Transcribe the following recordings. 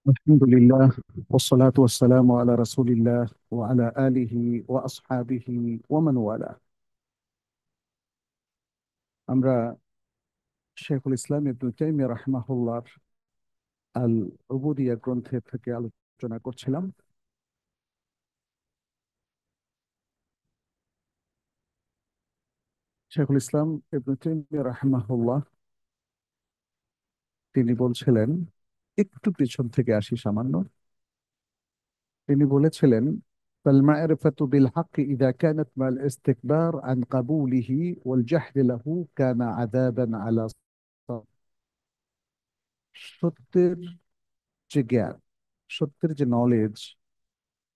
الحمد لله والصلاة والسلام على رسول الله وعلى آله وأصحابه ومن والاه। আমরা শেখুল ইসলাম ইবনে তাইমিয়া রাহিমাহুল্লাহর আল উবুদিয়া গ্রন্থে থেকে আলোচনা করছিলাম। শেখুল ইসলাম ইবনে তাইমিয়া রাহিমাহুল্লাহ তিনি বলছিলেন, একটু পিছন থেকে আসি সামান্য। তিনি বলেছিলেন فالمعرفة بالحق إذا كانت مع الاستكبار عن قبوله والجحد له كان عذابا على صاحبه। সত্যের যে জ্ঞান, সত্যের যে নলেজ,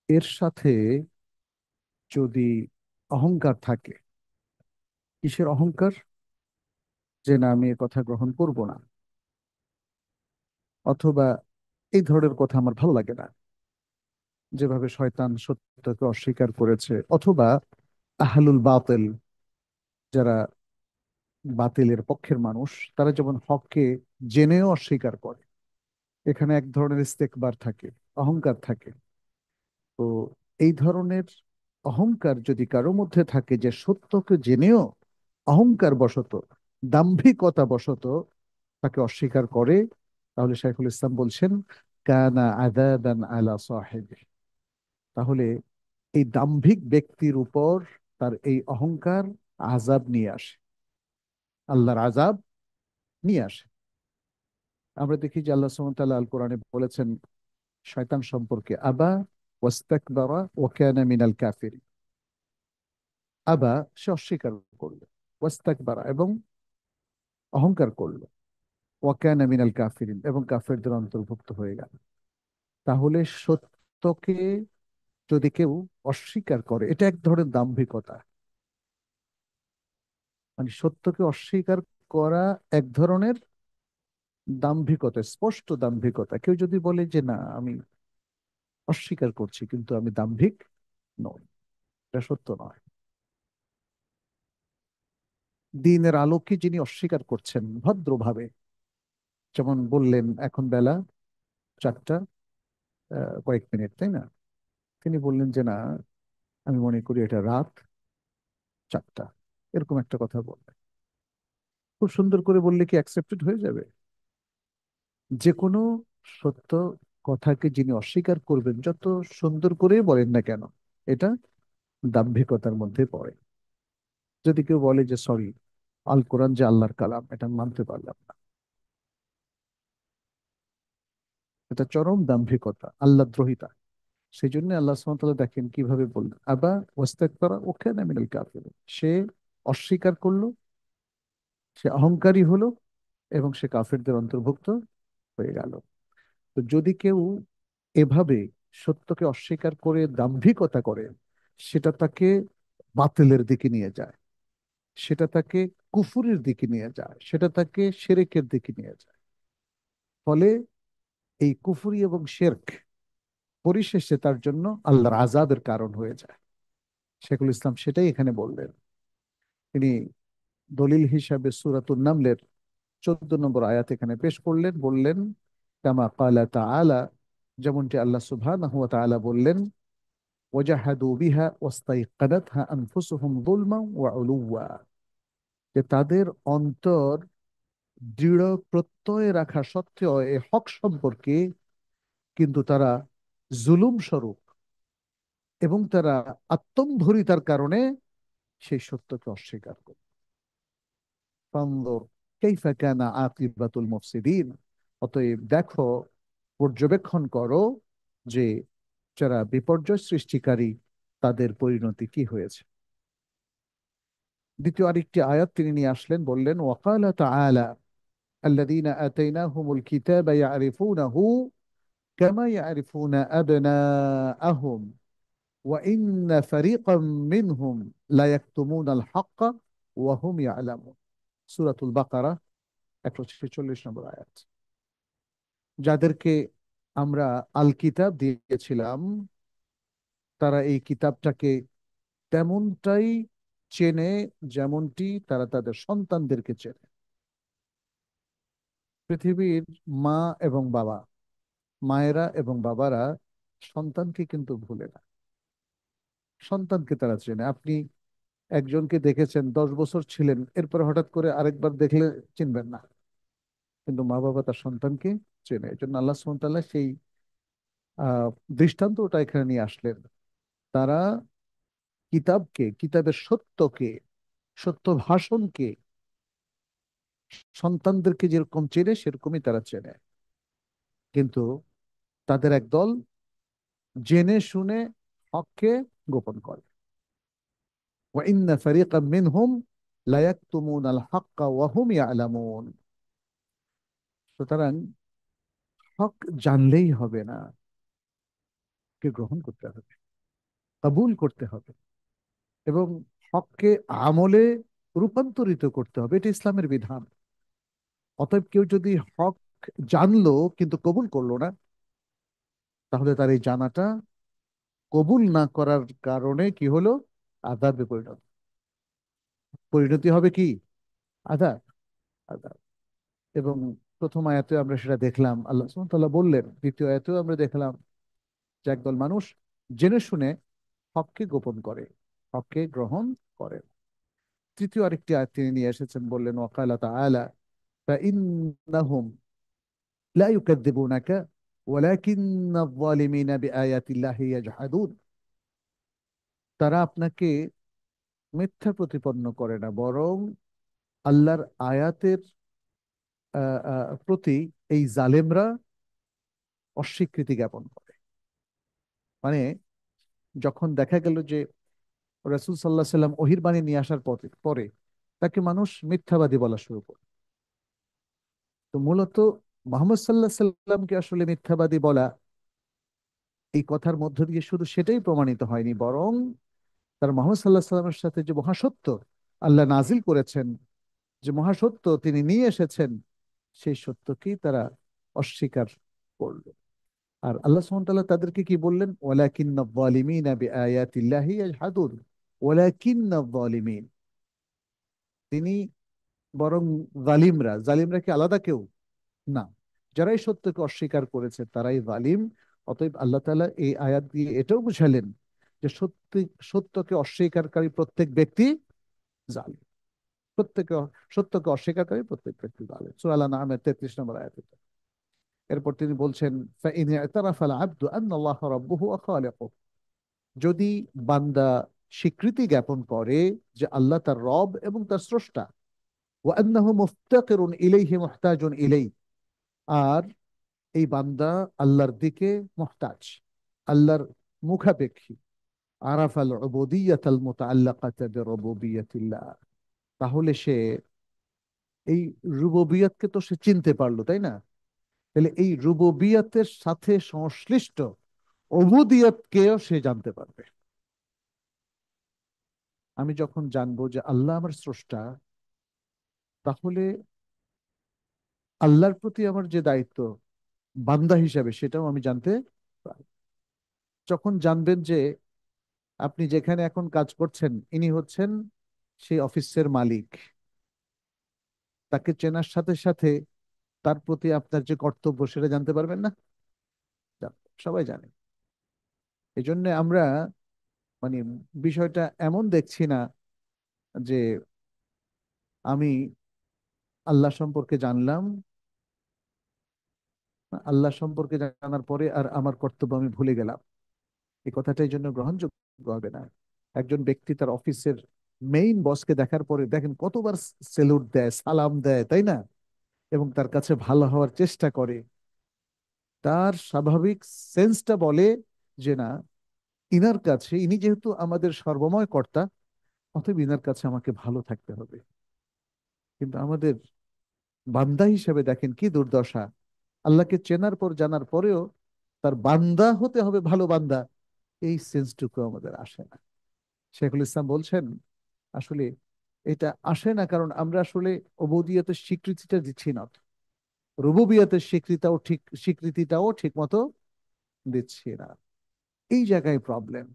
এর সাথে যদি অহংকার থাকে, কিসের অহংকার? যে না, আমি এ কথা গ্রহণ করব না, অথবা এই ধরনের কথা আমার ভালো লাগে না, যেভাবে শয়তান সত্যকে অস্বীকার করেছে, অথবা আহলুল বাতিল, যারা বাতিলের পক্ষের মানুষ, তারা যেমন হককে জেনেও অস্বীকার করে, এখানে এক ধরনের ইস্তেকবার থাকে, অহংকার থাকে। তো এই ধরনের অহংকার যদি কারো মধ্যে থাকে, যে সত্যকে জেনেও অহংকার বশত, দাম্ভিকতা বশত তাকে অস্বীকার করে, তাহলে শাইখুল ইসলাম বলছেন কানা আযাবান আলা সাহিবি। তাহলে এই দাম্ভিক ব্যক্তির উপর তার এই অহংকার আযাব নিয়ে আসে, আল্লাহর আযাব নিয়ে আসে। আমরা দেখি যে আল্লাহ সুবহানাহু ওয়া তাআলা আল কোরআনে বলেছেন শয়তান সম্পর্কে, আবা ওয়াস্তাকবারা ওয়া কানা মিনাল কাফিরিন। আবা, সে অস্বীকার করলো, ওয়াস্তাকবারা, এবং অহংকার করলো, ওয়া কানা মিনাল কাফিরিন, এবং কাফেরদের অন্তর্ভুক্ত হয়ে গেল। তাহলে সত্যকে যদি কেউ অস্বীকার করে, এটা এক ধরনের দাম্ভিকতা। মানে সত্যকে অস্বীকার করা এক ধরনের দাম্ভিকতা, স্পষ্ট দাম্ভিকতা। কেউ যদি বলে যে না, আমি অস্বীকার করছি কিন্তু আমি দাম্ভিক নই, এটা সত্য নয়। দিনের আলোকে যিনি অস্বীকার করছেন ভদ্রভাবে, যেমন বললেন এখন বেলা 4টা কয়েক মিনিট, তাই না? তিনি বললেন যে না, আমি মনে করি এটা রাত 4টা, এরকম একটা কথা বললেন। খুব সুন্দর করে বললে কি অ্যাকসেপ্টেড হয়ে যাবে? যে কোনো সত্য কথাকে যিনি অস্বীকার করবেন, যত সুন্দর করেই বলেন না কেন, এটা দাম্ভিকতার মধ্যে পড়ে। যদি কেউ বলে যে সরি, আল কোরআন যে আল্লাহর কালাম, এটা আমি মানতে পারলাম না, এটা চরম দাম্ভিকতা, আল্লাহ দ্রোহিতা। সেই জন্য আল্লাহ সুবহানাহু ওয়া তাআলা দেখেন কিভাবে বললেন, আবা ওয়াস্তাকবারা ওয়া কানা মিনাল কাফিরিন। সে অস্বীকার করলো, সে অহংকারী হলো, এবং সে কাফেরদের অন্তর্ভুক্ত হয়ে গেল। তো যদি কেউ এভাবে সত্যকে অস্বীকার করে দাম্ভিকতা করে, সেটা তাকে বাতিলের দিকে নিয়ে যায়, সেটা তাকে কুফুরের দিকে নিয়ে যায়, সেটা তাকে শিরকের দিকে নিয়ে যায়। ফলে এই কুফরি এবং শিরক পরিশেষে তার জন্য আল্লাহর আযাবের কারণ হয়ে যায়। শেখুল ইসলাম সেটাই এখানে বললেন। তিনি দলিল হিসাবে সূরাতুন নামলের 14 নম্বর আয়াত এখানে পেশ করলেন, বললেন কামা ক্বালা তাআলা, যেমনটি আল্লাহ সুবহানাহু ওয়া তাআলা বললেন, ওয়াজাহাদু বিহা ওয়াস্তাইকানাতহা আনফুসুহুম যুলমান ওয়া উলুওয়া, যে তাদের অন্তর দৃঢ় প্রত্যয় রাখা সত্ত্বেও এই হক সম্পর্কে কিন্তু তারা জুলুম স্বরূপ এবং তারা আত্মম্ভরিতার কারণে সেই সত্যকে অস্বীকার করে। ফানজুর কাইফা কানা আকিবাতুল মুফসিদিন। অতএব দেখো, পর্যবেক্ষণ করো যে যারা বিপর্যয় সৃষ্টিকারী, তাদের পরিণতি কি হয়েছে। দ্বিতীয় আরেকটি আয়াত তিনি নিয়ে আসলেন, বললেন ওয়াকালা তাআলা আল্লাযীনা আতাইনাহুমুল কিতাবা ইয়ারিফুনাহু কামা ইয়ারিফুনা আবনাআহুম ওয়া ইন্না ফারীকাম মিনহুম লা ইয়াকতুমুনাল হাক্কা ওয়া হুম ইয়ালামুন। সূরাতুল বাকারা 146 নম্বর আয়াত। যাদেরকে আমরা আল কিতাব দিয়েছিলাম, তারা এই কিতাবটাকে তেমনটাই চেনে, যেমনটি তারা তাদের সন্তানদেরকে চেনে। পৃথিবীর মা এবং বাবা, মায়েরা এবং বাবারা সন্তানকে কিন্তু ভুলে না, সন্তানকে তারা চেনে। আপনি একজনকে দেখেছেন, 10 বছর ছিলেন, এরপর হঠাৎ করে আরেকবার দেখলে চিনবেন না, কিন্তু মা বাবা তার সন্তানকে চেনে। এই জন্য আল্লাহ সুবহানাহু ওয়া তাআলা সেই আহ দৃষ্টান্তটা এখানে নিয়ে আসলেন। তারা কিতাবকে, কিতাবের সত্যকে, সত্য ভাষণকে, সন্তানদেরকে যেরকম চেনে সেরকমই তারা চেনে। কিন্তু তাদের একদল জেনে শুনে হককে গোপন করে। وَإِنَّ فَرِيقًا مِّنْهُمْ لَيَكْتُمُونَ الْحَقَّ وَهُمْ يَعْلَمُونَ। সুতরাং হক জানলেই হবে না, কে গ্রহণ করতে হবে, কবুল করতে হবে, এবং হককে আমলে রূপান্তরিত করতে হবে। এটা ইসলামের বিধান। অতএব কেউ যদি হক জানলো কিন্তু কবুল করলো না, তাহলে তার এই জানাটা কবুল না করার কারণে কি হলো? আযাবে পরিণত, পরিণতি হবে কি? আযাব, আযাব। এবং প্রথম আয়াতে আমরা সেটা দেখলাম, আল্লাহ সুবহানাহু ওয়া তাআলা বললেন। দ্বিতীয় আয়াতেও আমরা দেখলাম যে একদল মানুষ জেনে শুনে হককে গোপন করে, হককে গ্রহণ করে। তৃতীয় আরেকটি আয়াত তিনি নিয়ে এসেছেন, বললেন ওয়াকালা তাআলা ফাইন্নাহুম লা ইউকাযযিবুনাকা ওয়ালাকিন্নায যালিমিনা বিআয়াতিল্লাহি ইয়াজহাদুন। তারা আপনাকে মিথ্যা প্রতিপন্ন করে না, বরং আল্লাহর আয়াতের প্রতি এই জালেমরা অস্বীকৃতি জ্ঞাপন করে। মানে যখন দেখা গেল যে রাসূল সাল্লাল্লাহু আলাইহি সাল্লাম ওহীর বাণী নিয়ে আসার পরে পরে তাকে মানুষ মিথ্যাবাদী বলা শুরু করে। তো মূলত মুহাম্মদ সাল্লাল্লাহু আলাইহি সাল্লামকে আসলে মিথ্যাবাদী বলা, এই কথার মধ্য দিয়ে শুধু সেটাই প্রমাণিত হয়নি, বরং তার মুহাম্মদ সাল্লাল্লাহু আলাইহি সাল্লামের সাথে যে মহাসত্য আল্লাহ নাজিল করেছেন, যে মহাসত্য তিনি নিয়ে এসেছেন, সেই সত্যকেই তারা অস্বীকার করলো। আর আল্লাহ সুবহানাহু ওয়া তাআলা তাদেরকে কি বললেন? ওয়ালাকিন্নায যালিমিনা বিআয়াতিল্লাহি ইয়াজহাদুন। ওয়ালাকিন্নায যালিমিন, তিনি বরং জালিমরা, জালিমরা কি আলাদা কেউ? না, যারাই সত্যকে অস্বীকার করেছে তারাই জালিম। অতএব আল্লাহ তাআলা এই আয়াত দিয়ে এটাও বুঝালেন যে সত্যকে অস্বীকারী প্রত্যেক ব্যক্তি জালিম। প্রত্যেকে সত্যকে অস্বীকারী প্রত্যেক ব্যক্তি জালিম। সূরা আল-আনআমের 33 নম্বর আয়াত এটা। এরপর তিনি বলছেন ফাইন ইতারাফা আল আবদু আন্নাল্লাহ রাব্বুহু ওয়া খালিকুহু। যদি বান্দা স্বীকৃতি জ্ঞাপন করে যে আল্লাহ তার রব এবং তার স্রষ্টা, ওয়া আন্নাহু মুফতাকিরুন ইলাইহি মুহতাজুন ইলাইহি, আর এই বান্দা আল্লাহর দিকে মুহতাজ, আল্লাহর মুখাপেক্ষী, আরাফাল উবুদিয়াতাল মুতাআল্লাকাতা বিরুবুবিয়াতিল্লাহ, তাহলে সে এই রুবুবিয়াতকে তো সে চিনতে পারলো, তাই না? তাহলে এই রুবুবিয়াতের সাথে সংশ্লিষ্ট উবুদিয়াতকেও সে জানতে পারবে। আমি যখন জানবো যে আল্লাহ আমার স্রষ্টা, তাহলে আল্লাহর প্রতি আমার যে দায়িত্ব বান্দা হিসাবে, সেটাও আমি জানতে পারবো। যখন জানবেন যে আপনি যেখানে এখন কাজ করছেন ইনি হচ্ছেন সেই অফিসের মালিক, তাকে চেনার সাথে সাথে তার প্রতি আপনার যে কর্তব্য সেটা জানতে পারবেন না? সবাই জানে। এই জন্য আমরা মানে বিষয়টা এমন দেখছি না যে আমি আল্লাহ সম্পর্কে জানলাম, আল্লাহ সম্পর্কে জানার পরে আর আমার কর্তব্য আমি ভুলে গেলাম। এই কথাটা এই জন্য গ্রহণযোগ্য হবে না। একজন ব্যক্তি তার অফিসের মেইন বসকে দেখার পরে দেখেন কতবার সেলুট দেয়, সালাম দেয়, তাই না? এবং তার কাছে ভালো হওয়ার চেষ্টা করে। তার স্বাভাবিক সেন্সটা বলে যে না, ইনার কাছে, ইনি যেহেতু আমাদের সর্বময় কর্তা, অতএব ইনার কাছে আমাকে ভালো থাকতে হবে। কিন্তু আমাদের বান্দা হিসেবে দেখেন কি দুর্দশা। আল্লাহকে চেনার পর, জানার পরেও তার বান্দা হতে হবে, ভালো বান্দা, এই সেন্সটুকু আমাদের আসে না। শেখুল ইসলাম বলছেন আসলে এটা আসে না কারণ আমরা আসলে উবুদিয়তের স্বীকৃতিটা দিচ্ছি না, রুবুবিয়তের স্বীকৃতিটাও ঠিক মতো দিচ্ছি না। এই জায়গায় প্রবলেম।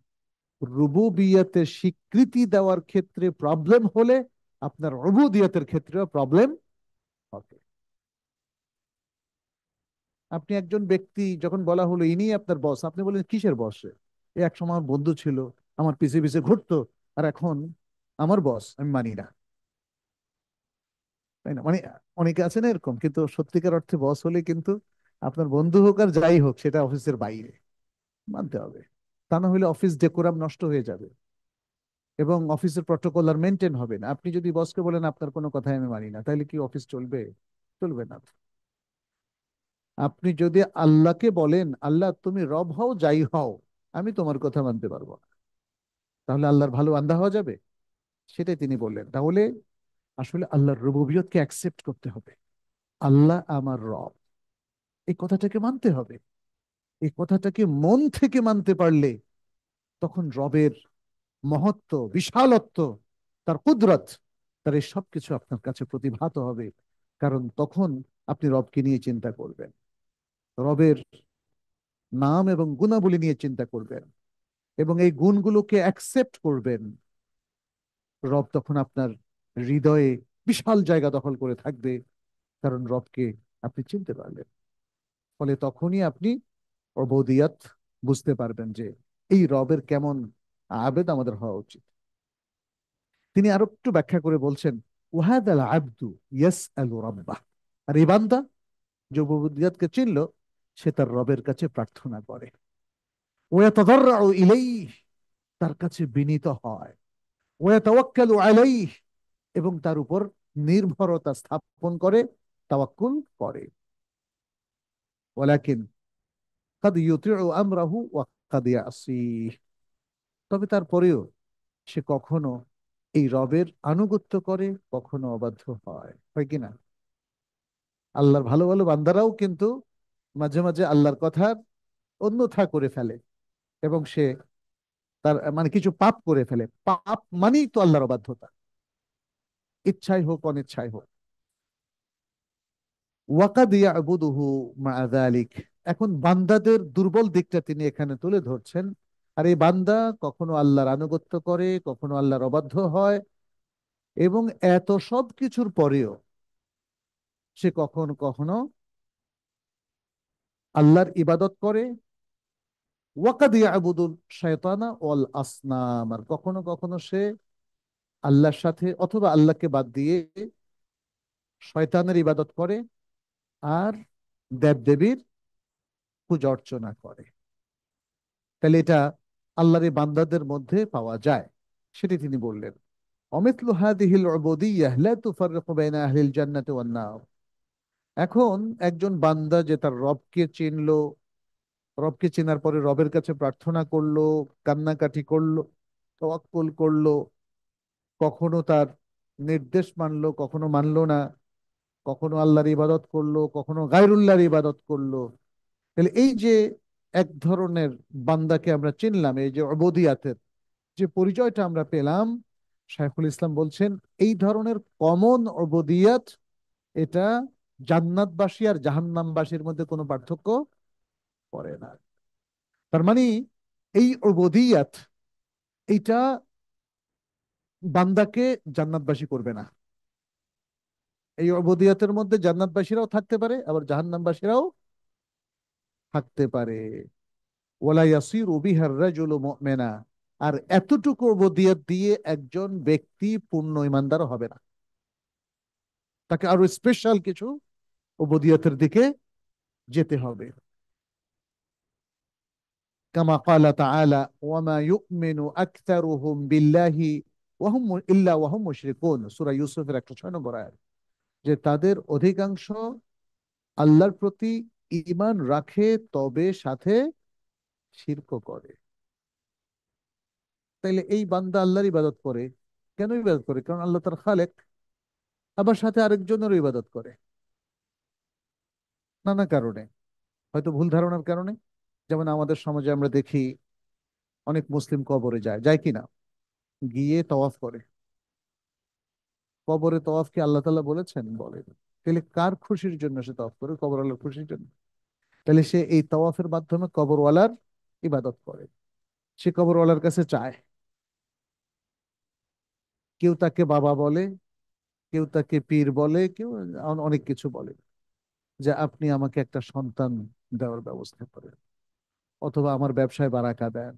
রুবুবিয়তের স্বীকৃতি দেওয়ার ক্ষেত্রে প্রবলেম হলে আপনার উবুদিয়তের ক্ষেত্রেও প্রবলেম হবে। আপনি একজন ব্যক্তি, যখন বলা হলো ইনি আপনার বস, আপনি বলেন কিসের বস? এ এক সময় আমার বন্ধু ছিল, আমার পিছে পিছে ঘুরতো, আর এখন আমার বস, আমি মানি না। তাই না? মানে অনেকে আছে না এরকম, কিন্তু সত্যিকার অর্থে বস হলে কিন্তু আপনার বন্ধু হোক আর যাই হোক, সেটা অফিসের বাইরে মানতে হবে। তা না হলে অফিস ডেকোরাম নষ্ট হয়ে যাবে এবং অফিসের প্রটোকল আর মেনটেন হবে না। আপনি যদি বসকে বলেন আপনার কোনো কথাই আমি মানি না, তাহলে কি অফিস চলবে? চলবে না। আপনি যদি আল্লাহকে বলেন আল্লাহ তুমি রব হও যাই হও, আমি তোমার কথা মানতে পারবো না, তাহলে আল্লাহর ভালো বান্দা হওয়া যাবে? সেটাই তিনি বললেন। তাহলে আসলে আল্লাহর রুবুবিয়তকে অ্যাকসেপ্ট করতে হবে। আল্লাহ আমার রব, এই কথাটাকে মানতে হবে। এই কথাটাকে মন থেকে মানতে পারলে তখন রবের মহত্ব, বিশালত্ব, তার কুদরত, তার এই সবকিছু আপনার কাছে প্রতিভাত হবে। কারণ তখন আপনি রবকে নিয়ে চিন্তা করবেন, রবের নাম এবং গুণাবলী নিয়ে চিন্তা করবেন, এবং এই গুণগুলোকে অ্যাকসেপ্ট করবেন। রব তখন আপনার হৃদয়ে বিশাল জায়গা দখল করে থাকবে, কারণ রবকে আপনি চিনতে পারলেন। ফলে তখনই আপনি অবদিয়াত বুঝতে পারবেন যে এই রবের কেমন আবেদ আমাদের হওয়া উচিত। তিনি আরো একটু ব্যাখ্যা করে বলছেন, ওয়াহাদাল আবদু ইয়াসআলু রাব্বাহ, আর এই বান্দা যে উবুদিয়াতকে চিনল, সে তার রবের কাছে প্রার্থনা করে। ওয়াতাদাররাউ ইলাইহি, তার কাছে বিনীত হয়। ওয়াতাওয়াক্কালু আলাইহি, এবং তার উপর নির্ভরতা স্থাপন করে, তাওয়াক্কুল করে। ওয়ালাকিন কাদ ইউতিউ আমরাহু ওয়া কাদ ইয়াসিহ, তবে তারপরেও সে কখনো এই রবের আনুগত্য করে, কখনো অবাধ্য হয়। হয় কিনা? আল্লাহর ভালো ভালো বান্দারাও কিন্তু মাঝে মাঝে আল্লাহর কথার অন্যথা করে ফেলে, এবং সে তার মানে কিছু পাপ করে ফেলে। পাপ মানেই তো আল্লাহর অবাধ্যতা, ইচ্ছাই হোক অনিচ্ছাই হোক। ওয়াকাদ ইয়াবুদুহু মা যালিক, এখন বান্দাদের দুর্বল দিকটা তিনি এখানে তুলে ধরছেন। আর এই বান্দা কখনো আল্লাহর আনুগত্য করে, কখনো আল্লাহর অবাধ্য হয়, এবং এত সব কিছুর পরেও সে কখনো কখনো আল্লাহর ইবাদত করে। ওয়াকাদ ইয়াবুদুল শায়তানা ওয়াল আসনাম, আর কখনো কখনো সে আল্লাহর সাথে অথবা আল্লাহকে বাদ দিয়ে শয়তানের ইবাদত করে আর দেবদেবীর পূজা অর্চনা করে। তাহলে এটা আল্লাহর এই বান্দাদের মধ্যে পাওয়া যায়, সেটি তিনি বললেন। অমিতলু হাদিহিল উবুদিয়্যাহ লা তুফাররিকু বাইনা আহলিল জান্নাতি ওয়ান নার, এখন একজন বান্দা যে তার রবকে চিনলো, রবকে চেনার পরে রবের কাছে প্রার্থনা করলো, কান্নাকাটি করলো, তাওয়াক্কুল করলো, কখনো তার নির্দেশ মানলো, কখনো মানলো না, কখনো আল্লাহর ইবাদত করলো, কখনো গায়রুল্লাহর ইবাদত করলো। তাহলে এই যে এক ধরনের বান্দাকে আমরা চিনলাম, এই যে অবদিয়াতের যে পরিচয়টা আমরা পেলাম, শাইখুল ইসলাম বলছেন এই ধরনের কমন অবদিয়াত, এটা জান্নাতবাসী আর জাহান্নামবাসীর মধ্যে কোনো পার্থক্য করে না। তার মানে এই উবুদিয়াত, এইটা বান্দাকে জান্নাতবাসী করবে না। এই উবুদিয়াতের মধ্যে জান্নাতবাসীরাও থাকতে পারে, আবার জাহান্নামবাসীরাও থাকতে পারে। ওয়ালা ইয়াসিরু বিহার রাজুলু মুমিনা, আর এতটুকু উবুদিয়াত দিয়ে একজন ব্যক্তি পূর্ণ ইমানদার হবে না, তাকে আরো স্পেশাল কিছু উবুদিয়াতের দিকে যেতে হবে। কামা ক্বালা তাআলা ওয়ামা ইউমিনু আকতারুহুম বিল্লাহি ওয়াহুম ইল্লা ওয়াহুম মুশরিকুন, সূরা ইউসুফের 106 নম্বর আয়াত, যে তাদের অধিকাংশ আল্লাহর প্রতি ঈমান রাখে, তবে সাথে শিরকও করে। তাইলে এই বান্দা আল্লাহর ইবাদত করে, কেন ইবাদত করে? কারণ আল্লাহ তার খালেক, আবার সাথে আরেকজনেরও ইবাদত করে নানা কারণে, হয়তো ভুল ধারণার কারণে। যেমন আমাদের সমাজে আমরা দেখি অনেক মুসলিম কবরে যায়, যায় কিনা, গিয়ে তওয়াফ করে। কবরে তওয়াফ কি আল্লাহ তাআলা বলেছেন? বলেন। তাহলে কার খুশির জন্য সে তওয়াফ করে? কবর আল্লাহর খুশির জন্য। তাহলে সে এই তওয়াফের মাধ্যমে কবরওয়ালার ইবাদত করে। সে কবরওয়ালার কাছে চায়। কেউ তাকে বাবা বলে, কেউ তাকে পীর বলে, কেউ অনেক কিছু বলে, যে আপনি আমাকে একটা সন্তান দেওয়ার ব্যবস্থা করেন, অথবা আমার ব্যবসায় বারাকা দেন,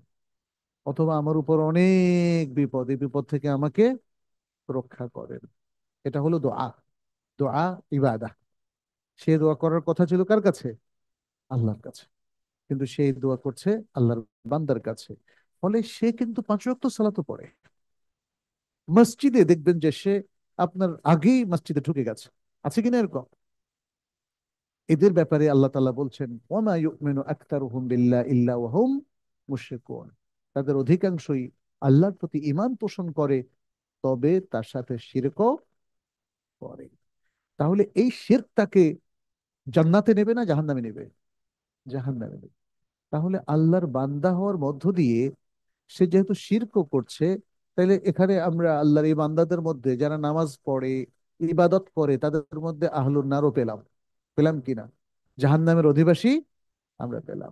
অথবা আমার উপর অনেক বিপদ, এই বিপদ থেকে আমাকে রক্ষা করেন। এটা হলো দোয়া। দোয়া ইবাদা। সে দোয়া করার কথা ছিল কার কাছে? আল্লাহর কাছে। কিন্তু সেই দোয়া করছে আল্লাহর বান্দার কাছে। ফলে সে কিন্তু 5 ওয়াক্ত সালাতও পড়ে। মসজিদে দেখবেন যে সে আপনার আগেই মসজিদে ঢুকে গেছে। আছে কিনা এরকম? এদের ব্যাপারে আল্লাহ তাআলা বলছেন, ওয়ামা ইউমিনু আকতারুহুম বিল্লাহি ইল্লা ওয়া হুম মুশরিকুন। তাদের অধিকাংশই আল্লাহর প্রতি ঈমান পোষণ করে, তবে তার সাথে শিরকও করে। তাহলে এই শিরক তাকে জান্নাতে নেবে না জাহান্নামে নেবে? জাহান্নামে নেবে। তাহলে আল্লাহর বান্দা হওয়ার মধ্য দিয়ে সে যেহেতু শিরকও করছে, তাহলে এখানে আমরা আল্লাহর এই বান্দাদের মধ্যে যারা নামাজ পড়ে, ইবাদত করে, তাদের মধ্যে আহলুন নারও পেলাম। পেলাম কিনা? জাহান্নামের অধিবাসী আমরা পেলাম।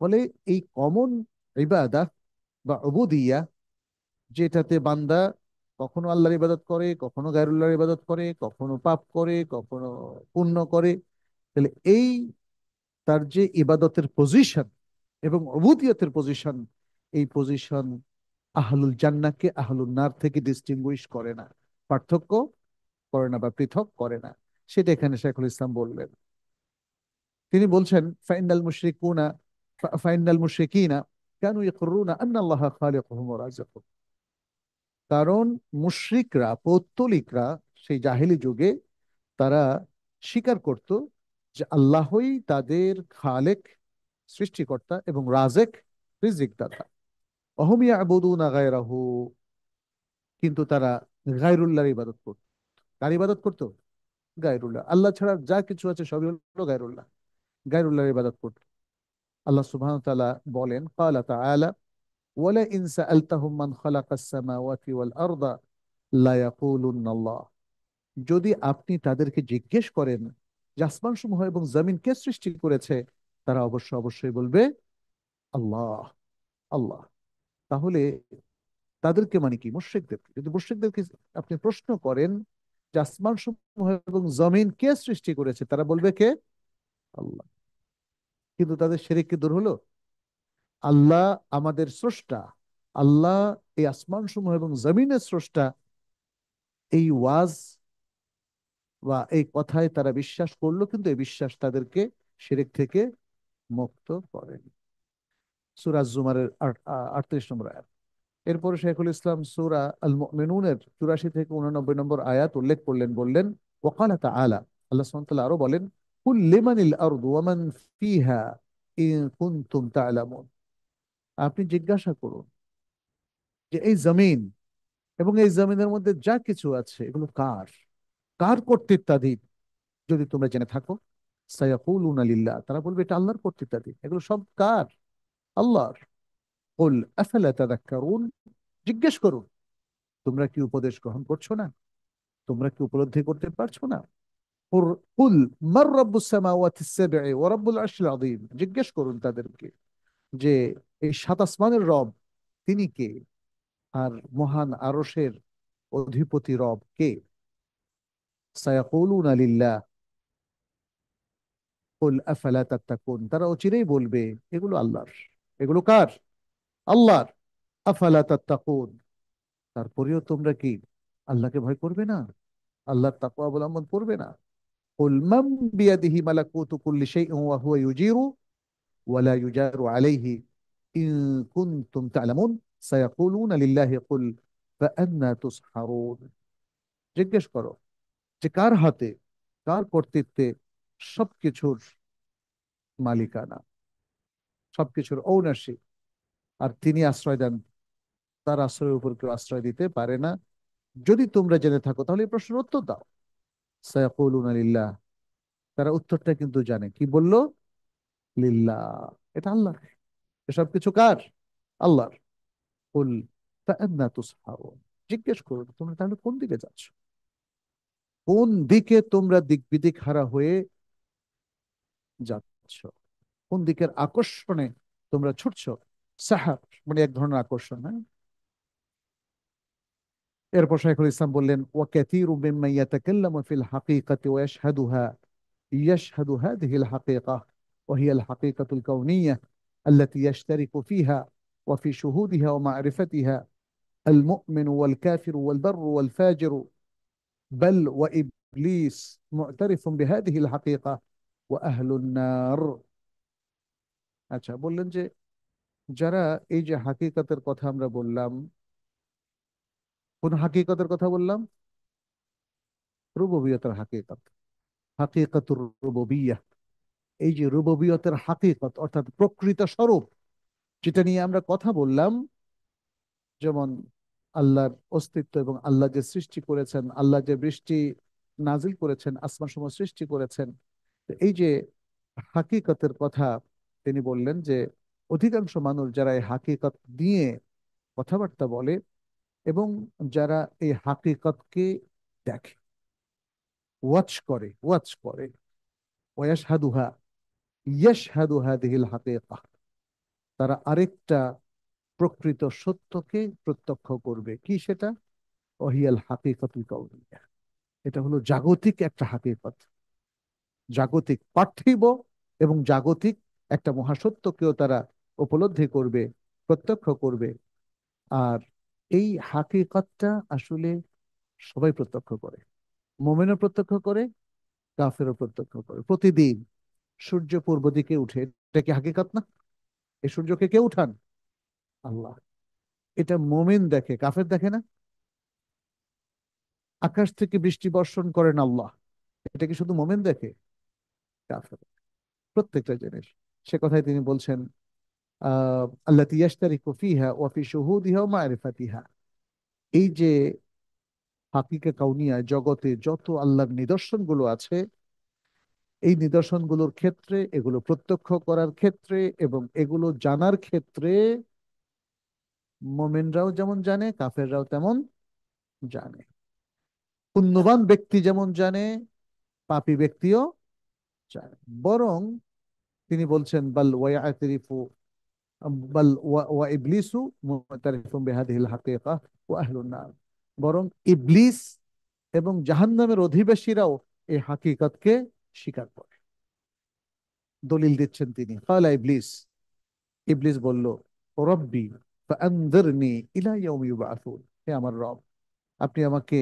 ফলে এই কমন ইবাদত বা উবুদিয়া, যেটাতে বান্দা কখনো আল্লাহর ইবাদত করে, কখনো গায়রুল্লাহর ইবাদত করে, কখনো পাপ করে, কখনো পুণ্য করে, তাহলে এই তার যে ইবাদতের পজিশন এবং উবুদিয়তের পজিশন, এই পজিশন আহলুল জান্নাহকে আহলুল নার থেকে ডিস্টিংগুইশ করে না, পার্থক্য করে না বা পৃথক করে না। সেটা এখানে শাইখুল ইসলাম বললেন। তিনি বলছেন, ফাইনাল মুশরিকুনা ফাইনাল মুশরিকিনা কানু ইয়াকুরুনা আন্না আল্লাহ খালিকুহুম ওয়া রাযিকুহুম। কারণ মুশরিকরা, পৌত্তলিকরা, সেই জাহেলি যুগে তারা স্বীকার করত যে আল্লাহই তাদের খালেক, সৃষ্টিকর্তা, এবং রাজেক, রিজিক দাতা। অহুম ইয়াবুদুনা গায়রাহু। কিন্তু তারা গায়রুল্লাহর ইবাদত করত। কার ইবাদত করত? গায়রুল্লাহ। আল্লাহ ছাড়া যা কিছু আছে সবই হলো গায়রুল্লাহ। গায়রুল্লাহর ইবাদত করত। আল্লাহ সুবহানাহু ওয়া তাআলা বলেন, ক্বালা তাআলা ওয়ালা ইন সাআলতাহুম মান খালাকাস সামাওয়াতি ওয়াল আরদা লা ইয়াকুলুন্না আল্লাহ। যদি আপনি তাদেরকে জিজ্ঞেস করেন যে আসমানসমূহ এবং জমিন কে সৃষ্টি করেছে, তারা অবশ্যই বলবে আল্লাহ, আল্লাহ। তাহলে তাদেরকে মানে কি? মুশরিকদেরকে। যদি মুশরিকদেরকে আপনি প্রশ্ন করেন যে আসমান সমূহ এবং জমিন কে সৃষ্টি করেছে, তারা বলবে কে? আল্লাহ। কিন্তু তাদের শিরক কি দূর হলো? আল্লাহ আমাদের স্রষ্টা, আল্লাহ এই আসমান সমূহ এবং জমিনের স্রষ্টা, এই ওয়াজ বা এই কথায় তারা বিশ্বাস করলো, কিন্তু এই বিশ্বাস তাদেরকে শিরক থেকে মুক্ত করেনি। সূরা জুমারের 38 নম্বর আয়াত। এরপরে শেখুল ইসলাম সূরা আল মুমিনুনের 84 থেকে 89 নম্বর আয়াত উল্লেখ করলেন, বললেন, ওয়াকালা তাআলা, আল্লাহ সুবহানাহু ওয়া তাআলা আরো বলেন, কুল লিমানিল আরদু ওয়া মান ফিহা ইন কুনতুম তা'লামুন। আপনি জিজ্ঞাসা করুন যে এই জমিন এবং এই জমিনের মধ্যে যা কিছু আছে এগুলো কার? কার কর্তৃত্বাধীন? যদি তোমরা জেনে থাকো। সায়াকুলুনা লিল্লাহ। তারা বলবে এটা আল্লাহর কর্তৃত্বাধীন। এগুলো সব কার? আল্লাহর। কুল আফালা তাযাক্কারুন। জিজ্ঞেস করুন, তোমরা কি উপদেশ গ্রহণ করছো না? তোমরা কি উপলব্ধি করতে পারছো না? কুল মার রাব্বুস সামাওয়াতিস সাব'i ওয়া রাব্বুল আরশিল আযীম। জিজ্ঞেস করুন তাদেরকে যে এই সাত আসমানের রব তিনি কে, আর মহান আরশের অধিপতি রব কে? সায়াকুলুনা লিল্লাহ কুল আফালা তাত্তাকুন। তারা অচিরেই বলবে এগুলো আল্লাহর। এগুলো কার? আল্লাহর। আফালা তাত্তাকুন। তারপরেও তোমরা কি আল্লাহকে ভয় করবে না? আল্লাহর তাকওয়া অবলম্বন করবে না? قل من بيده ملكوت كل شيء وهو يجير ولا يجار عليه إن كنتم تعلمون سيقولون لله قل فأنا تسحرون। জিজ্ঞেস করো যে কার হাতে, কার কর্তৃত্বে সবকিছুর মালিকানা, সবকিছুর ঔনারশিপ, আর তিনি আশ্রয় দেন, তার আশ্রয়ের উপর কেউ আশ্রয় দিতে পারে না। যদি তোমরা জেনে থাকো তাহলে এই প্রশ্নের উত্তর দাও। সায়াকুলুনা লিল্লাহ। তারা উত্তরটা কিন্তু জানে। কি বলল? লিল্লাহ। এটা আল্লাহ। এসব কিছু কার? আল্লাহর। কুল ফাআন্না তুসহারুন। জিজ্ঞেস করুন তোমরা তাহলে কোন দিকে যাচ্ছ? কোন দিকে তোমরা দিক বিদিক হারা হয়ে যাচ্ছ? কোন দিকের আকর্ষণে তোমরা ছুটছো? সাহার মানে এক ধরনের আকর্ষণ, হ্যাঁ। এরপর শাইখুল ইসলাম বললেন, ওয়াকাতিরু মিম্মান ইয়াতাকাল্লামু ফিল হাকিকাতি ওয়া ইয়াশহাদুহা يشهد هذه الحقيقة وهي الحقيقة الكونية التي يشترك فيها وفي شهودها ومعرفتها المؤمن والكافر والبر والفاجر، بل وإبليس معترف بهذه الحقيقة وأهل النار। আচ্ছা, বললেন যে যারা এই যে হাকিকতের কথা আমরা বললাম, কোন হাকিকতের কথা বললাম? রুবুবিয়তের হাকিকত, হাকিকতুর রুবুবিয়্যাহ। এই যে রুবুবিয়তের হাকিকত অর্থাৎ প্রকৃত স্বরূপ, যেটা নিয়ে আমরা কথা বললাম, যেমন আল্লাহর অস্তিত্ব এবং আল্লাহ যে সৃষ্টি করেছেন, আল্লাহ যে বৃষ্টি নাজিল করেছেন, আসমান সমূহ সৃষ্টি করেছেন। তো এই যে হাকিকতের কথা তিনি বললেন যে অধিকাংশ মানুষ যারা এই হাকিকত নিয়ে কথাবার্তা বলে এবং যারা এই হাকিকতকে দেখে, ওয়াচ করে ওয়াশহাদুহা ইয়াশহাদু হাদিহিল হাকিকা, তারা আরেকটা প্রকৃত সত্যকে প্রত্যক্ষ করবে। কি সেটা? ওহিয়াল হাকিকাতুল কাউনিয়া, এটা হলো জাগতিক একটা হাকিকত, জাগতিক পার্থিব এবং জাগতিক একটা মহাসত্যকেও তারা উপলব্ধি করবে, প্রত্যক্ষ করবে। আর এই হাকিকতটা আসলে সবাই প্রত্যক্ষ করে, মোমেনও প্রত্যক্ষ করে, কাফেরও প্রত্যক্ষ করে। প্রতিদিন সূর্য পূর্ব দিকে উঠে, এটা কি হাকিকত না? এই সূর্যকে কে উঠান? আল্লাহ। এটা মোমেন দেখে, কাফের দেখে না। আকাশ থেকে বৃষ্টি বর্ষণ করেন আল্লাহ, এটা কি শুধু মোমেন দেখে? কাফের। প্রত্যেকটা জিনিস। সে কথাই তিনি বলছেন, আল্লাতী ইয়াশতারিকু ফীহা ওয়া ফী শুহুদিহা ওয়া মা'রিফাতিহা। এই যে হাকিকা কাউনিয়া, জগতে যত আল্লাহর নিদর্শনগুলো আছে, এই নিদর্শনগুলোর ক্ষেত্রে, এগুলো প্রত্যক্ষ করার ক্ষেত্রে এবং এগুলো জানার ক্ষেত্রে মোমেনরাও যেমন জানে, কাফেররাও তেমন জানে। পুণ্যবান ব্যক্তি যেমন জানে, পাপী ব্যক্তিও জানে। বরং তিনি বলছেন, বাল ওয়াইআতিরিফু বাল ওয়া ইবলিসু মুতারিফুম বিহাদিহিল হাকিকা ওয়া আহলুন নার। বরং ইবলিস এবং জাহান্নামের অধিবাসীরাও এই হাকিকতকে স্বীকার করে। দলিল দিচ্ছেন তিনি। ক্বালা ইবলিস, ইবলিস বলল, রব্বি ফাআনযিরনি ইলা ইয়াউমি ইউবআসুন, হে আমার রব, আপনি আমাকে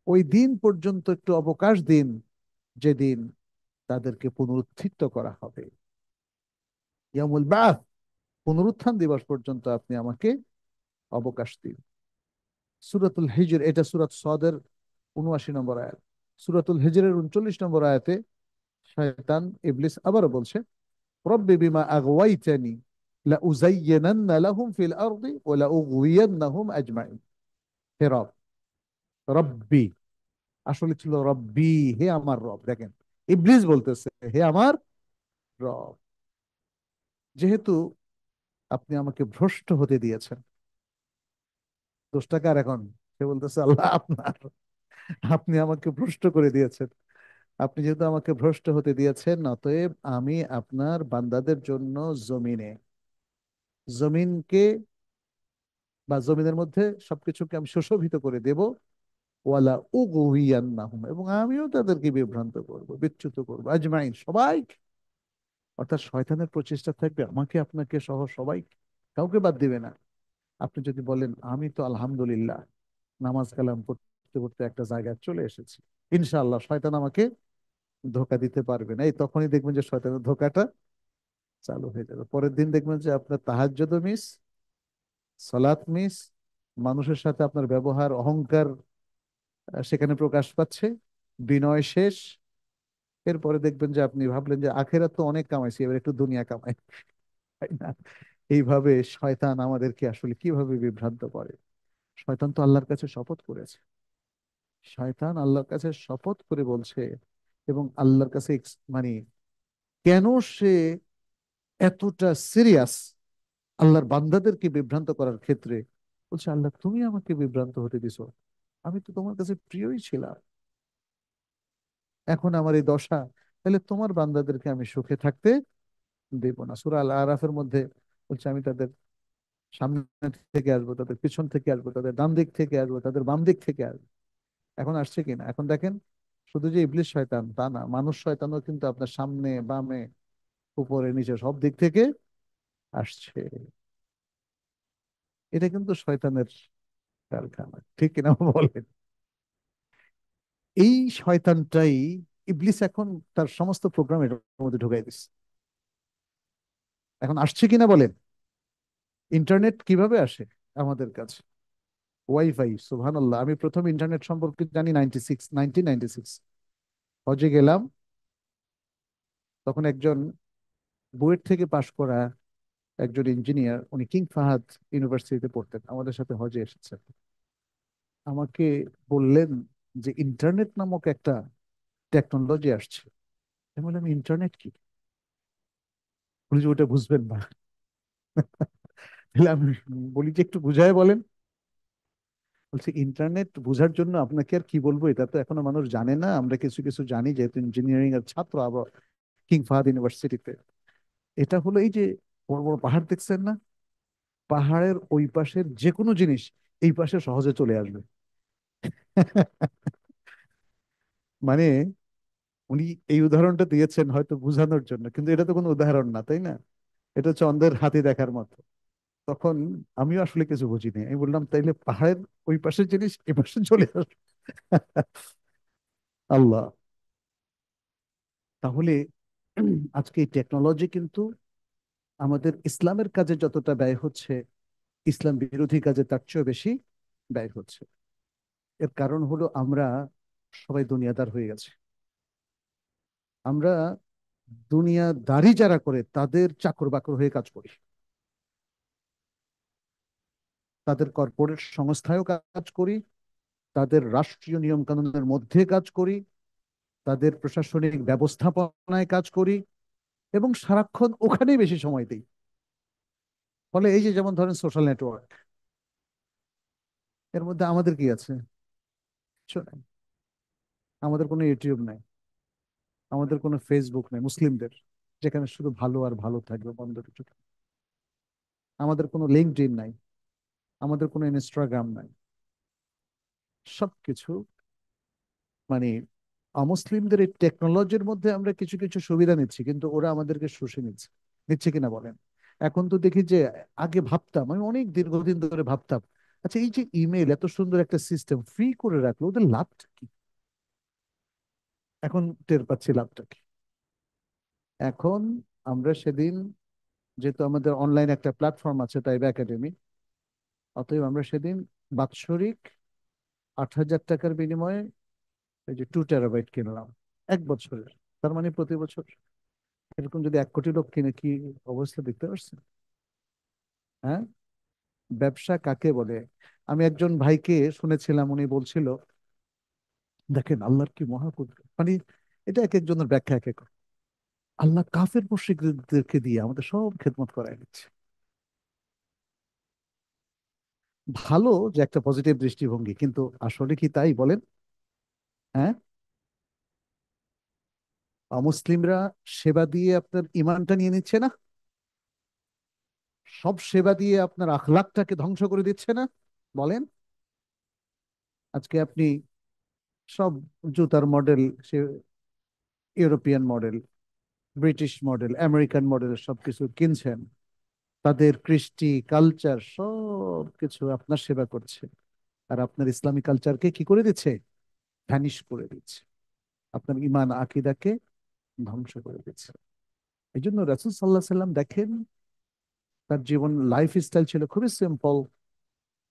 ওই দিন পর্যন্ত একটু অবকাশ দিন যেদিন তাদেরকে পুনরুত্থিত করা হবে। ইয়াউমুল বা'থ, পুনরুত্থান দিবস পর্যন্ত আপনি আমাকে অবকাশ দিন। সূরাতুল হিজর, এটা সূরাত সদের ৭৯ নম্বর আয়াত। সূরাতুল হিজরের ৩৯ নম্বর আয়াতে শয়তান ইবলিস আবারও বলছে, রব্বি বিমা আগওয়াইতানি লাউযায়্যিনান্না লাহুম ফিল আরদি ওয়া লাউগওয়িয়ান্নাহুম আজমাইন। হে রব, রব্বি আসলে ছিল রব্বি, হে আমার রব। দেখেন, ইবলিস বলতেছে হে আমার রব, যেহেতু আপনি আমাকে ভ্রষ্ট হতে দিয়েছেন। দোষটা কার এখন? সে বলতেছে আল্লাহ আপনার, আপনি আমাকে ভ্রষ্ট করে দিয়েছেন। আপনি যেহেতু আমাকে ভ্রষ্ট হতে দিয়েছেন, অতএব আমি আপনার বান্দাদের জন্য জমিনে, জমিনকে বা জমিনের মধ্যে সবকিছুকে আমি সুশোভিত করে দেব। ওয়ালা উগওয়িয়ান্নাহুম, এবং আমিও তাদেরকে বিভ্রান্ত করব, বিচ্যুত করব, আজমাইন, সবাই। অর্থাৎ শয়তানের প্রচেষ্টা থাকবে আমাকে আপনাকে সহ সবাই, কাউকে বাদ দিবে না। আপনি যদি বলেন আমি তো আলহামদুলিল্লাহ নামাজ কালাম করতে করতে একটা জায়গায় চলে এসেছি, ইনশাআল্লাহ শয়তান আমাকে ধোকা দিতে পারবে না, এই তখনই দেখবেন যে শয়তানের ধোকাটা চালু হয়ে যাবে। পরের দিন দেখবেন যে আপনার তাহাজ্জুদ মিস, সালাত মিস, মানুষের সাথে আপনার ব্যবহার, অহংকার সেখানে প্রকাশ পাচ্ছে, বিনয় শেষ। এরপরে দেখবেন যে আপনি ভাবলেন যে আখেরাত তো অনেক কামাইছি, এবার একটু দুনিয়া কামাই, তাই না? এইভাবে শয়তান আমাদেরকে আসলে কিভাবে বিভ্রান্ত করে। শয়তান তো আল্লাহর কাছে শপথ করেছে, শয়তান আল্লাহর কাছে শপথ করে বলছে এবং আল্লাহর কাছে মানে কেন সে এতটা সিরিয়াস আল্লাহর বান্দাদেরকে বিভ্রান্ত করার ক্ষেত্রে, বলছে আল্লাহ তুমি আমাকে বিভ্রান্ত হতে দিছো, আমি তো তোমার কাছে প্রিয়ই ছিলাম, এখন আমার এই দশা, তাহলে তোমার বান্দাদেরকে আমি সুখে থাকতে দেব না। সূরা আল আরাফের মধ্যে বলছে আমি তাদের সামনে থেকে আসবো, তাদের পিছন থেকে আসবো, তাদের ডান দিক থেকে আসবো, তাদের বাম দিক থেকে আসবো। এখন আসছে কিনা? এখন দেখেন, শুধু যে ইবলিশ শয়তান তা না, মানুষ শয়তানও কিন্তু আপনার সামনে বামে উপরে নিচে সব দিক থেকে আসছে। এটা কিন্তু শয়তানের কারখানা, ঠিক কিনা বলেন? এই শয়তানটাই, ইবলিস এখন তার সমস্ত প্রোগ্রাম এর মধ্যে ঢুকাই দিচ্ছে। এখন আসছে কিনা বলেন? ইন্টারনেট কিভাবে আসে আমাদের কাছে? ওয়াইফাই, সুবহানাল্লাহ। আমি প্রথম ইন্টারনেট সম্পর্কে জানি 1996 হজে গেলাম। তখন একজন বুয়েট থেকে পাশ করা একজন ইঞ্জিনিয়ার, উনি কিং ফাহাদ ইউনিভার্সিটিতে পড়তেন, আমাদের সাথে হজে এসেছেন। আমাকে বললেন যে ইন্টারনেট নামক একটা টেকনোলজি আসছে। আমি বললাম, ইন্টারনেট কি? বলি যে ওটা বুঝবেন না। তাহলে আমি বলি যে একটু বুঝায় বলেন। বলছে, ইন্টারনেট বোঝার জন্য আপনাকে আর কি বলবো, এটা তো এখনো মানুষ জানে না, আমরা কিছু কিছু জানি যেহেতু ইঞ্জিনিয়ারিং এর ছাত্র আবার কিং ফাহাদ ইউনিভার্সিটিতে। এটা হলো এই যে বড় বড় পাহাড় দেখছেন না, পাহাড়ের ওই পাশের যে কোনো জিনিস এই পাশে সহজে চলে আসবে। মানে উনি এই উদাহরণটা দিয়েছেন হয়তো বোঝানোর জন্য, কিন্তু এটা তো কোনো উদাহরণ না, তাই না? এটা হচ্ছে অন্ধের হাতি দেখার মতো। তখন আমিও আসলে কিছু বুঝিনি, আমি বললাম তাইলে পাহাড়ের ওই পাশের জিনিস এই পাশে চলে আসবে। আল্লাহ! তাহলে আজকে এই টেকনোলজি কিন্তু আমাদের ইসলামের কাজে যতটা ব্যয় হচ্ছে, ইসলাম বিরোধী কাজে তার চেয়েও বেশি ব্যয় হচ্ছে। এর কারণ হলো আমরা সবাই দুনিয়াদার হয়ে গেছে। আমরা দুনিয়াদারি যারা করে তাদের চাকর বাকর হয়ে কাজ করি, তাদের কর্পোরেট সংস্থায়ও কাজ করি, তাদের রাষ্ট্রীয় নিয়ম কানুনের মধ্যে কাজ করি, তাদের প্রশাসনিক ব্যবস্থাপনায় কাজ করি, এবং সারাক্ষণ ওখানেই বেশি সময় দিই। ফলে এই যে যেমন ধরেন সোশ্যাল নেটওয়ার্ক, এর মধ্যে আমাদের কি আছে? কিছু নাই। আমাদের কোনো ইউটিউব নাই, আমাদের কোনো ফেসবুক নেই মুসলিমদের, যেখানে শুধু ভালো আর ভালো থাকবে, মন্দ কিছু থাকবে না। আমাদের কোনো লিঙ্কডইন নাই, আমাদের কোনো ইনস্টাগ্রাম নাই। সবকিছু মানে অমুসলিমদের এই টেকনোলজির মধ্যে আমরা কিছু কিছু সুবিধা নিচ্ছি, কিন্তু ওরা আমাদেরকে শুষে নিচ্ছে। নিচ্ছে কিনা বলেন? এখন তো দেখি যে, আগে ভাবতাম, আমি অনেক দীর্ঘদিন ধরে ভাবতাম, আচ্ছা এই যে ইমেল এত সুন্দর একটা সিস্টেম ফ্রি করে রাখলো, ওদের লাভটা কি? এখন টের পাচ্ছি লাভটা কি। এখন আমরা সেদিন, যেহেতু আমাদের অনলাইন একটা প্ল্যাটফর্ম আছে তাইবা একাডেমি, অতএব আমরা সেদিন বাৎসরিক 8,000 টাকার বিনিময়ে এই যে 2 টেরাবাইট কিনলাম 1 বছরের। তার মানে প্রতি বছর এরকম যদি 1 কোটি লোক কিনে, কি অবস্থা দেখতে পাচ্ছেন? হ্যাঁ, ব্যবসা কাকে বলে? আমি একজন ভাইকে শুনেছিলাম, উনি বলছিল, দেখেন আল্লাহর কি মহাকুদরত, মানে এটা এক একজনের ব্যাখ্যা এক এক রকম। আল্লাহ কাফের মুশরিকদেরকে দিয়ে আমাদের সব খেদমত করায় নিচ্ছে। ভালো যে একটা পজিটিভ দৃষ্টিভঙ্গি, কিন্তু আসলে কি তাই বলেন? হ্যাঁ, অমুসলিমরা সেবা দিয়ে আপনার ইমানটা নিয়ে নিচ্ছে না? সব সেবা দিয়ে আপনার আখলাকটাকে ধ্বংস করে দিচ্ছে না? বলেন। আজকে আপনি সব জুতার মডেল, সে European model, British model, American model সবকিছু কিনছেন, তাদের কৃষ্টি কালচার সব কিছু আপনার সেবা করছে, আর আপনার ইসলামী কালচারকে কি করে দিচ্ছে? ভ্যানিশ করে দিচ্ছে, আপনার ইমান আকিদাকে ধ্বংস করে দিচ্ছে। এই জন্য রাসূল সাল্লাহ সাল্লাম দেখেন, তার জীবন লাইফ স্টাইল ছিল খুবই সিম্পল,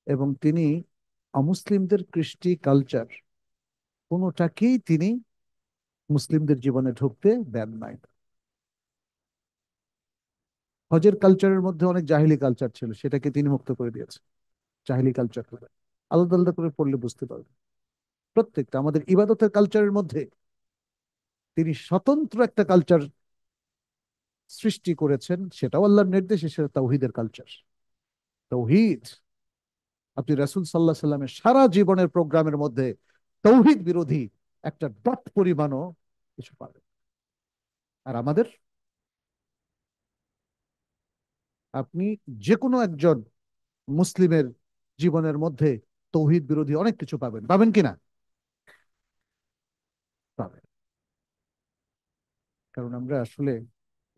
এবং তিনি অমুসলিমদের কৃষ্টি কালচার কোনোটাকেই তিনি মুসলিমদের জীবনে ঢুকতে দেন নাই। হজের কালচারের মধ্যে অনেক জাহিলি কালচার ছিল, সেটাকে তিনি মুক্ত করে দিয়েছেন। জাহিলি কালচার করে আলাদা আলাদা করে পড়লে বুঝতে পারবে। প্রত্যেকটা আমাদের ইবাদতের কালচারের মধ্যে তিনি স্বতন্ত্র একটা কালচার সৃষ্টি করেছেন, সেটাও আল্লাহর নির্দেশে, সেটা তাওহীদের কালচার। তাওহীদ, আপনি রাসূল সাল্লাহ সাল্লামের সারা জীবনের প্রোগ্রামের মধ্যে তৌহিদ বিরোধী একটা ডট পরিমাণও কিছু পাবেন। আর আমাদের, আপনি যে কোনো একজন মুসলিমের জীবনের মধ্যে তৌহিদ বিরোধী অনেক কিছু পাবেন, পাবেন কিনা? পাবেন। কারণ আমরা আসলে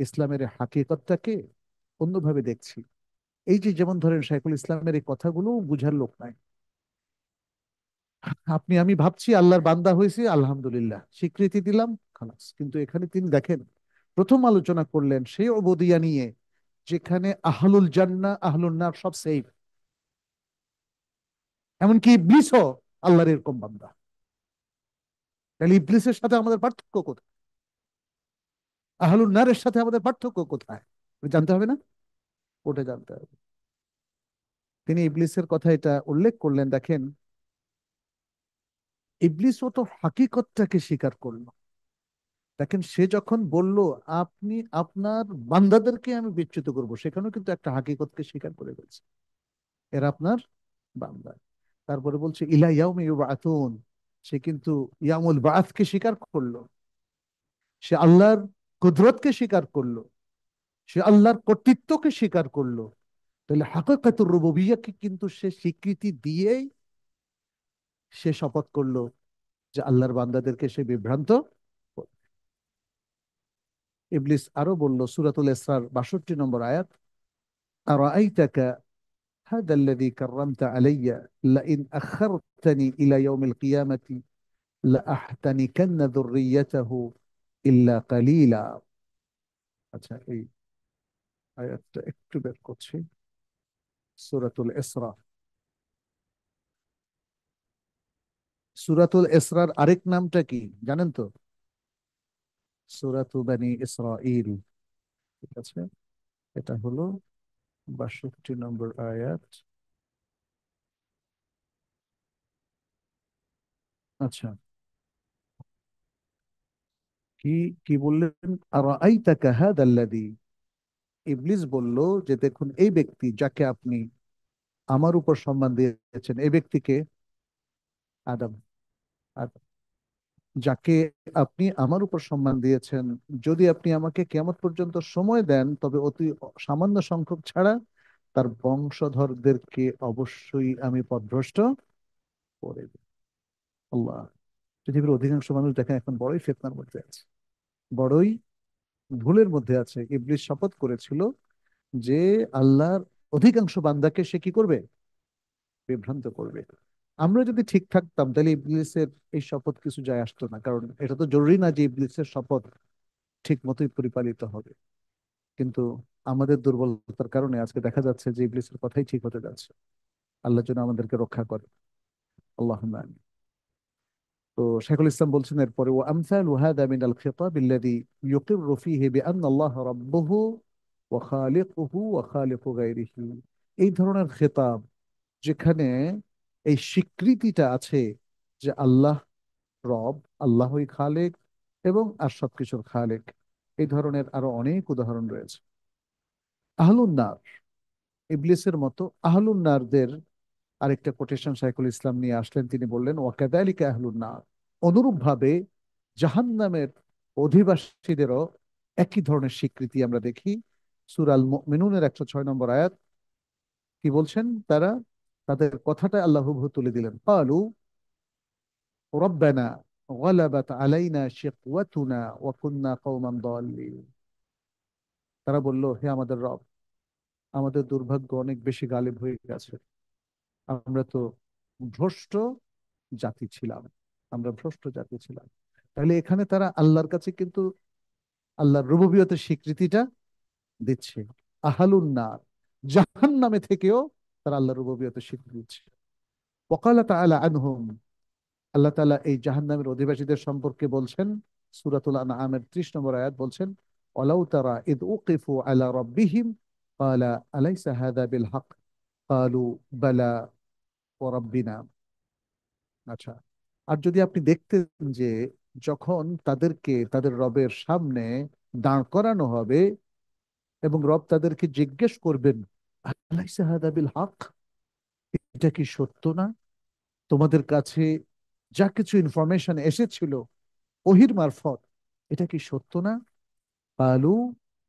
ইসলামের হাকিকতটাকে অন্যভাবে দেখছি। এই যে যেমন ধরেন শাইখুল ইসলামের এই কথাগুলো বুঝার লোক নাই। আপনি আমি ভাবছি আল্লাহর বান্দা হয়েছি, আলহামদুলিল্লাহ স্বীকৃতি দিলাম, খালাস। কিন্তু এখানে তিনি দেখেন, প্রথম আলোচনা করলেন সেই অবদিয়া নিয়ে যেখানে আহলুল জান্নাহ আহলুন নার সব সেফ। এমনকি ইবলিসও আল্লাহর এরকম বান্দা। তাহলে ইবলিসের সাথে আমাদের পার্থক্য কোথায়? আহলুন নারের সাথে আমাদের পার্থক্য কোথায়? ওটা জানতে হবে না? ওটা জানতে হবে। তিনি ইবলিসের কথা এটা উল্লেখ করলেন, দেখেন ইবলিসও তো হাকিকতটাকে স্বীকার করলো। দেখেন সে যখন বলল আপনি আপনার বান্দাদেরকে আমি বিচ্যুত করব, সেখানেও কিন্তু একটা হাকিকতকে স্বীকার করে ফেলছে, এরা আপনার বান্দা। তারপরে বলছে ইলা ইয়াউমি ইউবাআতুন, সে কিন্তু ইয়ামুল বাআথকে স্বীকার করলো, সে আল্লাহর কুদরতকে স্বীকার করলো, সে আল্লাহর কর্তৃত্বকে স্বীকার করলো। তাহলে হাকিকাতুর রুবুবিয়্যাহকে কিন্তু সে স্বীকৃতি দিয়েই সে শপথ করলো যে আল্লাহর বান্দাদেরকে সে বিভ্রান্ত করবে। ইবলিস আরো বলল সূরাতুল ইসরার ৬২ নম্বর আয়াত, আরাআইতাকা হাদা আল্লাযী কাররামতা আলাইয়া লাইন আখারতানি ইলা ইয়াউমিল কিয়ামাতি লাআহতানিকান্না যুররিয়াতাহু ইল্লা কালিলা। আচ্ছা, এই আয়াতটা একটু বের করছি। সূরাতুল ইসরা, সূরাতুল ইসরার আরেক নামটা কি জানেন তো? সূরাতু বনি ইসরাঈল। ঠিক আছে, এটা হলো ৬২ নম্বর আয়াত। আচ্ছা, কি কি বললেন? আরাআইতাকা হাদাল্লাযী, ইবলিস বলল যে দেখুন এই ব্যক্তি যাকে আপনি আমার উপর সম্মান দিয়েছেন, এই ব্যক্তিকে আদম, আদম, যাকে আপনি আমার উপর সম্মান দিয়েছেন, যদি আপনি আমাকে কিয়ামত পর্যন্ত সময় দেন তবে অতি সামান্য সংখ্যক ছাড়া তার বংশধরদেরকে অবশ্যই আমি পথভ্রষ্ট করে দেব। আল্লাহ! পৃথিবীর অধিকাংশ মানুষ দেখেন এখন বড়ই ফিতনার মধ্যে আছে, বড়ই ভুলের মধ্যে আছে। ইবলিস শপথ করেছিল যে আল্লাহর অধিকাংশ বান্দাকে সে কি করবে? বিভ্রান্ত করবে। আমরা যদি ঠিক থাকতাম তাহলে ইবলিসের এই শপথ কিছু যায় আসতো না, কারণ এটা তো জরুরি না যে ইবলিসের শপথ ঠিক মতোই পরিপালিত হবে। কিন্তু আমাদের দুর্বলতার কারণে আজকে দেখা যাচ্ছে যে ইবলিসের কথাই ঠিক হতে যাচ্ছে। আল্লাহ যেন আমাদেরকে রক্ষা করে। আল্লাহুম্মা আমিন। তো শেখুল ইসলাম বলছেন এরপরে, ও আমসালু হাদা মিনাল খিতাব আল্লাযী ইউকিররু ফীহি বিআন্না আল্লাহ রাব্বুহু ওয়া খালিকুহু ওয়া খালিকু গায়রিহি। এই ধরনের খেতাব যেখানে এই স্বীকৃতিটা আছে যে আল্লাহ রব, আল্লাহই খালেক এবং আর সবকিছুর খালেক, এই ধরনের আরো অনেক উদাহরণ রয়েছে। আহলুন নার, ইবলিসের মতো আহলুন নারদের আরেকটা কোটেশন শাইখুল ইসলাম নিয়ে আসলেন। তিনি বললেন ওয়াকাদালিকা আহলুন নার, অনুরূপ ভাবে জাহান্নামের অধিবাসীদেরও একই ধরনের স্বীকৃতি আমরা দেখি। সূরা আল মুমিনুনের ১০৬ নম্বর আয়াত কি বলছেন তারা? তাদের কথাটা আল্লাহ হুবহু তুলে দিলেন, ক্বালু রব্বানা গালাবাত আলাইনা শিকওয়াতুনা ওয়া কুন্না কওমান দাল্লিন। তারা বলল হে আমাদের রব, আমাদের দুর্ভাগ্য অনেক বেশি গালিব হয়ে গেছে, আমরা তো ভ্রষ্ট জাতি ছিলাম, আমরা ভ্রষ্ট জাতি ছিলাম। তাহলে এখানে তারা আল্লাহর কাছে কিন্তু আল্লাহর রুবুবিয়তের স্বীকৃতিটা দিচ্ছে। আহালুন নার, জাহান্নামে থেকেও তারা আল্লাহর রুবুবিয়তের স্বীকৃতি দিচ্ছে। ওয়াকালা তাআলা আনহুম, আল্লাহ তাআলা এই জাহান্নামের অধিবাসীদের সম্পর্কে বলছেন সূরাতুল আনআমের ৩০ নম্বর আয়াত, বলছেন ওয়ালাউ তারা ইদ উকিফু আলা রাব্বিহিম ক্বালা আলাইসা হাযা বিল হক ক্বালু বালা ওয়া রাব্বিনা। আচ্ছা, আর যদি আপনি দেখতেন যে যখন তাদেরকে তাদের রবের সামনে দাঁড় করানো হবে এবং রব তাদেরকে জিজ্ঞেস করবেন আলাইসা হাযা বিল হক, এটা কি সত্য না? তোমাদের কাছে যা কিছু ইনফরমেশন এসেছিল ওহির মারফত, এটা কি সত্য না? কালু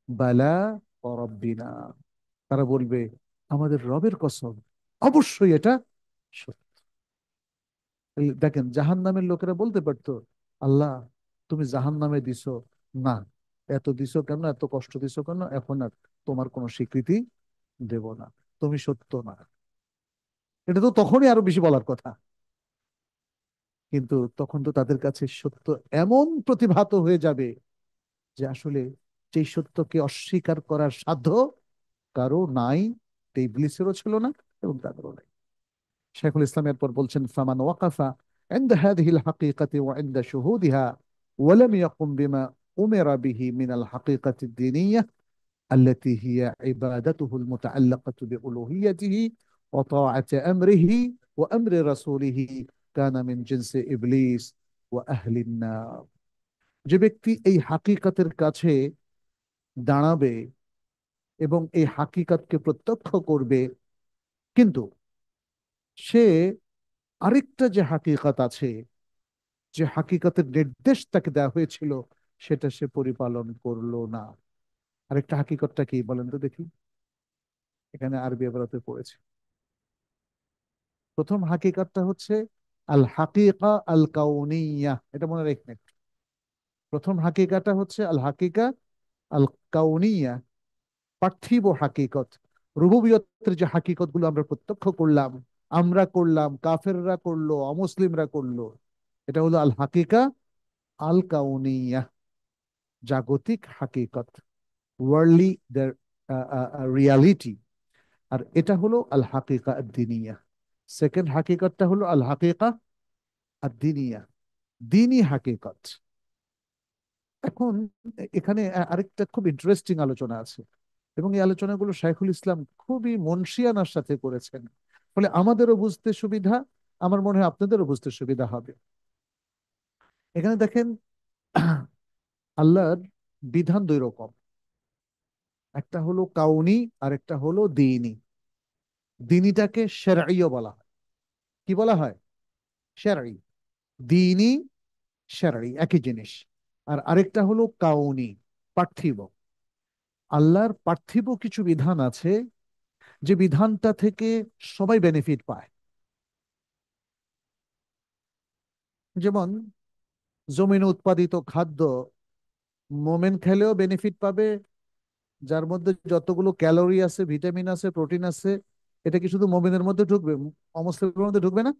বালা ওয়া রাব্বিনা, তারা বলবে আমাদের রবের কসম, অবশ্যই এটা সত্য। এই দেখেন, জাহান্নামের লোকেরা বলতে পারতো, আল্লাহ তুমি জাহান্নামে দিছো, না এত দিছো কেন, এত কষ্ট দিছো কেন, এখন আর তোমার কোনো স্বীকৃতি দেব না, তুমি সত্য না। এটা তো তখনই আরো বেশি বলার কথা। কিন্তু তখন তো তাদের কাছে সত্য এমন প্রতিভাত হয়ে যাবে যে আসলে সেই সত্যকে অস্বীকার করার সাধ্য কারো নাই। এটা ইবলিসেরও ছিল না এবং তাদেরও নাই। শেখুল ইসলাম এরপর বলছেন, ফামান ওয়াকাফা عند هذه الحقيقة وعند شهودها ولم يقم بما أمر به من الحقيقة الدينية التي هي عبادته المتعلقة بألوهيته وطاعة أمره وأمر رسوله كان من جنس إبليس وأهل النار। যে ব্যক্তি এই হাকিকতের কাছে দাঁড়াবে এবং এই হাকিকতকে প্রত্যক্ষ করবে, কিন্তু সে আরেকটা যে হাকিকত আছে, যে হাকিকতের নির্দেশ তাকে দেওয়া হয়েছিল, সেটা সে পরিপালন করলো না। আরেকটা হাকিকতটা কি বলেন তো দেখি? এখানে আরবি এবারতে পড়েছে। প্রথম হাকিকতটা হচ্ছে আল হাকিকা আল কাউনিয়া, এটা মনে রাখবেন। প্রথম হাকিকাটা হচ্ছে আল হাকিকা আল কাউনিয়া, পার্থিব হাকিকত। রুবুবিয়তের যে হাকিকত গুলো আমরা প্রত্যক্ষ করলাম, আমরা করলাম, কাফেররা করলো, অমুসলিমরা করলো, এটা হলো আল হাকিকা আল কাউনিয়া, জাগতিক হাকিকত, ওয়ার্ল্ডলি রিয়ালিটি। আর এটা হলো আল হাকিকা আদ-দিনিয়া। সেকেন্ড হাকিকতটা হলো আল হাকিকা আদ-দিনিয়া, দিনী হাকিকত। এখন এখানে আরেকটা খুব ইন্টারেস্টিং আলোচনা আছে, এবং এই আলোচনাগুলো শাইখুল ইসলাম খুবই মনসিয়ানার সাথে করেছেন। ফলে আমাদেরও বুঝতে সুবিধা, আমার মনে হয় আপনাদেরও বুঝতে সুবিধা হবে। এখানে দেখেন, আল্লাহর বিধান দুই রকম, একটা হলো কাউনি আর একটা হলো দিনী। দিনীটাকে শারঈও বলা হয়। কি বলা হয়? শারঈ। দিনী শারঈ একই জিনিস। আর আরেকটা হলো কাউনি, পার্থিব। আল্লাহর পার্থিব কিছু বিধান আছে, যে বিধানটা থেকে সবাই বেনিফিট পায়। যেমন জমিনে উৎপাদিত খাদ্য মোমেন খেলেও বেনিফিট পাবে, যার মধ্যে যতগুলো ক্যালোরি আছে, ভিটামিন আছে, প্রোটিন আছে, এটা কি শুধু মোমেনের মধ্যে ঢুকবে, অমুসলিমের মধ্যে ঢুকবে না?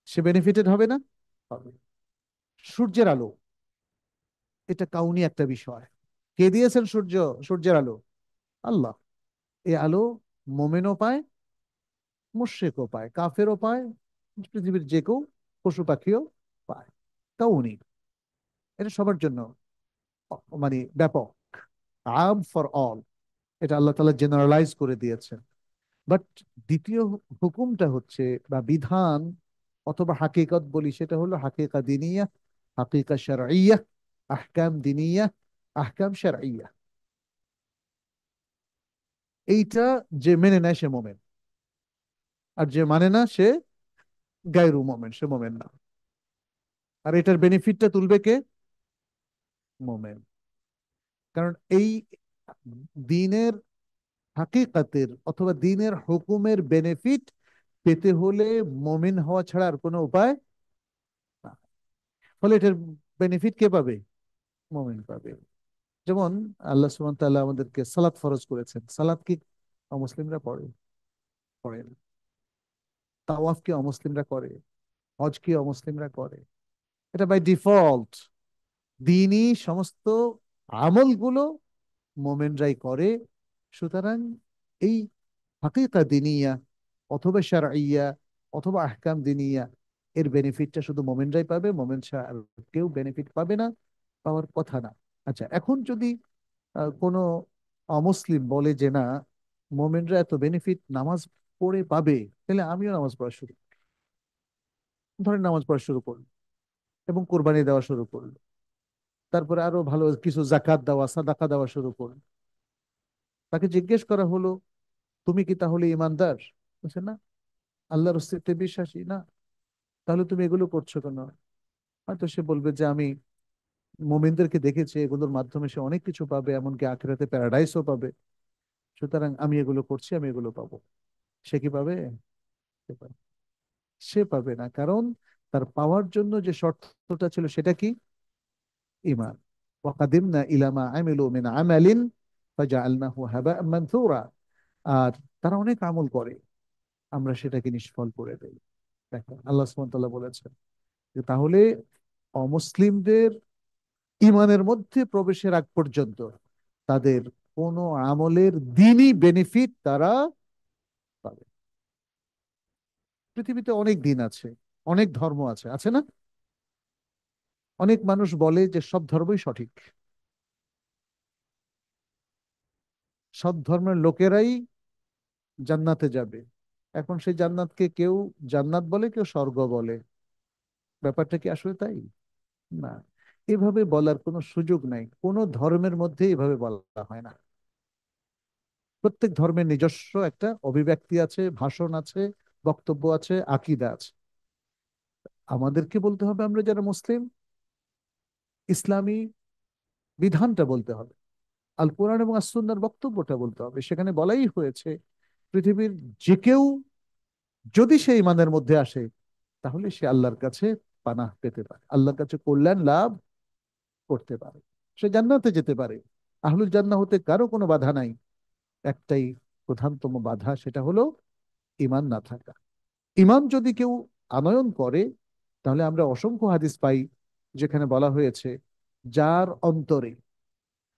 সে বেনিফিটেড হবে না? হবে। সূর্যের আলো, এটা কাউনি একটা বিষয়। কে দিয়েছেন সূর্যের আলো? আল্লাহ। এই আলো মোমেনও পায়, মুশরিকও পায়, কাফেরও পায়, পৃথিবীর যে কেউ পশু পাখিও পায়। কাউনি, এটা সবার জন্য, মানে ব্যাপক, আম ফর অল। এটা আল্লাহ তাআলা জেনারেলাইজ করে দিয়েছেন। বাট দ্বিতীয় হুকুমটা হচ্ছে, বা বিধান অথবা হাকিকত বলি, সেটা হলো হাকিকা দিনিয়া, হাকিকা শারঈয়া, আহকাম দিনিয়া, আহকাম শারঈয়া। এইটা যে মেনে নেয় সে মোমেন, আর যে মানে না সে গায়রু মোমেন, সে মোমেন না। আর এটার বেনিফিটটা তুলবে কে? মোমেন। কারণ এই দিনের হাকিকাতের অথবা দিনের হুকুমের বেনিফিট পেতে হলে মোমিন হওয়া ছাড়া আর কোনো উপায় না। ফলে এটার বেনিফিট কে পাবে? মোমিন পাবে। যেমন আল্লাহ সুবহানাহু ওয়া তাআলা আমাদেরকে সালাত ফরজ করেছেন। সালাত কি অমুসলিমরা পড়ে? পড়ে না। তাওয়াফ কি অমুসলিমরা করে? হজ কি অমুসলিমরা করে? এটা বাই ডিফল্ট। দিনই সমস্ত আমলগুলো মোমেনরাই করে। সুতরাং এই হাকিকা দিনিয়া অথবা শারঈয়া অথবা আহকাম দিনিয়া, এর বেনিফিটটা শুধু মোমেনরাই পাবে, মোমেন ছাড়া আর কেউ বেনিফিট পাবে না, পাওয়ার কথা না। আচ্ছা, এখন যদি কোনো অমুসলিম বলে যে না, মোমেনরা এত বেনিফিট নামাজ পড়ে পাবে, তাহলে আমিও নামাজ পড়া শুরু, ধরেন নামাজ পড়া শুরু করলো এবং কোরবানি দেওয়া শুরু করলো, তারপরে আরো ভালো কিছু জাকাত দেওয়া, সাদাকা দেওয়া শুরু করলো। তাকে জিজ্ঞেস করা হলো, তুমি কি তাহলে ইমানদার? বলছে না। আল্লাহর অস্তিত্বে বিশ্বাসী না। তাহলে তুমি এগুলো করছো কেন? হয়তো সে বলবে যে আমি মোমিনদেরকে দেখেছি, এগুলোর মাধ্যমে সে অনেক কিছু পাবে, এমনকি আখিরাতে প্যারাডাইসও পাবে, সুতরাং আমি এগুলো করছি, আমি এগুলো পাবো। সে কি পাবে? সে পাবে সে পাবে না, কারণ তার পাওয়ার জন্য যে শর্তটা ছিল সেটা কি? ইমান। ওয়াকাদিমনা ইলা মা আমিলু মিন আমালিন ফাজআলনাহু হাবাআন মানথুরা। আর তারা অনেক আমল করে, আমরা সেটাকে নিষ্ফল করে দেই। দেখেন আল্লাহ সুবহানাহু ওয়া তাআলা বলেছেন যে তাহলে অমুসলিমদের ইমানের মধ্যে প্রবেশের আগ পর্যন্ত তাদের কোনো আমলের দিনই বেনিফিট তারা পাবে। পৃথিবীতে অনেক দিন আছে, অনেক ধর্ম আছে, আছে না? অনেক মানুষ বলে যে সব ধর্মই সঠিক, সব ধর্মের লোকেরাই জান্নাতে যাবে। এখন সেই জান্নাতকে কেউ জান্নাত বলে, কেউ স্বর্গ বলে। ব্যাপারটা কি আসলে তাই? না, এভাবে বলার কোনো সুযোগ নাই, কোনো ধর্মের মধ্যে এভাবে বলা হয় না। প্রত্যেক ধর্মের নিজস্ব একটা অভিব্যক্তি আছে, ভাষণ আছে, বক্তব্য আছে, আকীদা আছে। আমাদেরকে বলতে হবে, আমরা যারা মুসলিম, ইসলামী বিধানটা বলতে হবে, আল কোরআন এবং আস সুন্নাহর বক্তব্যটা বলতে হবে। সেখানে বলাই হয়েছে পৃথিবীর যে কেউ যদি সে ইমানের মধ্যে আসে, তাহলে সে আল্লাহর কাছে পানাহ পেতে পারে, আল্লাহর কাছে কল্যাণ লাভ করতে পারে, সে জান্নাতে যেতে পারে। আহলুল জান্নাহ হতে কারো কোনো বাধা নাই। একটাই প্রধানতম বাধা, সেটা হলো ইমান না থাকা। ইমান যদি কেউ আনয়ন করে, তাহলে আমরা অসংখ্য হাদিস পাই যেখানে বলা হয়েছে যার অন্তরে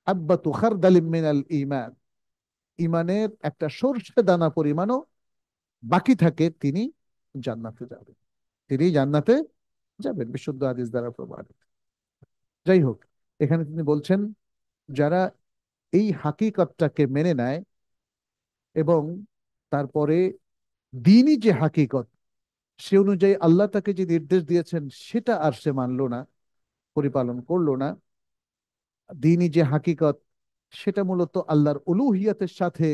হাব্বাতু খারদালিম মিনাল ঈমান, ইমানের একটা সরষে দানা পরিমাণও বাকি থাকে, তিনি জান্নাতে যাবেন, তিনি জান্নাতে যাবেন, বিশুদ্ধ হাদিস দ্বারা প্রমাণিত। যাই হোক, এখানে তিনি বলছেন যারা এই হাকিকতটাকে মেনে নেয় এবং তারপরে দিনই যে হাকিকত, সে অনুযায়ী আল্লাহ তাকে যে নির্দেশ দিয়েছেন সেটা আর সে মানলো না, পরিপালন করলো না। দিনই যে হাকিকত, সেটা মূলত আল্লাহর উলুহিয়াতের সাথে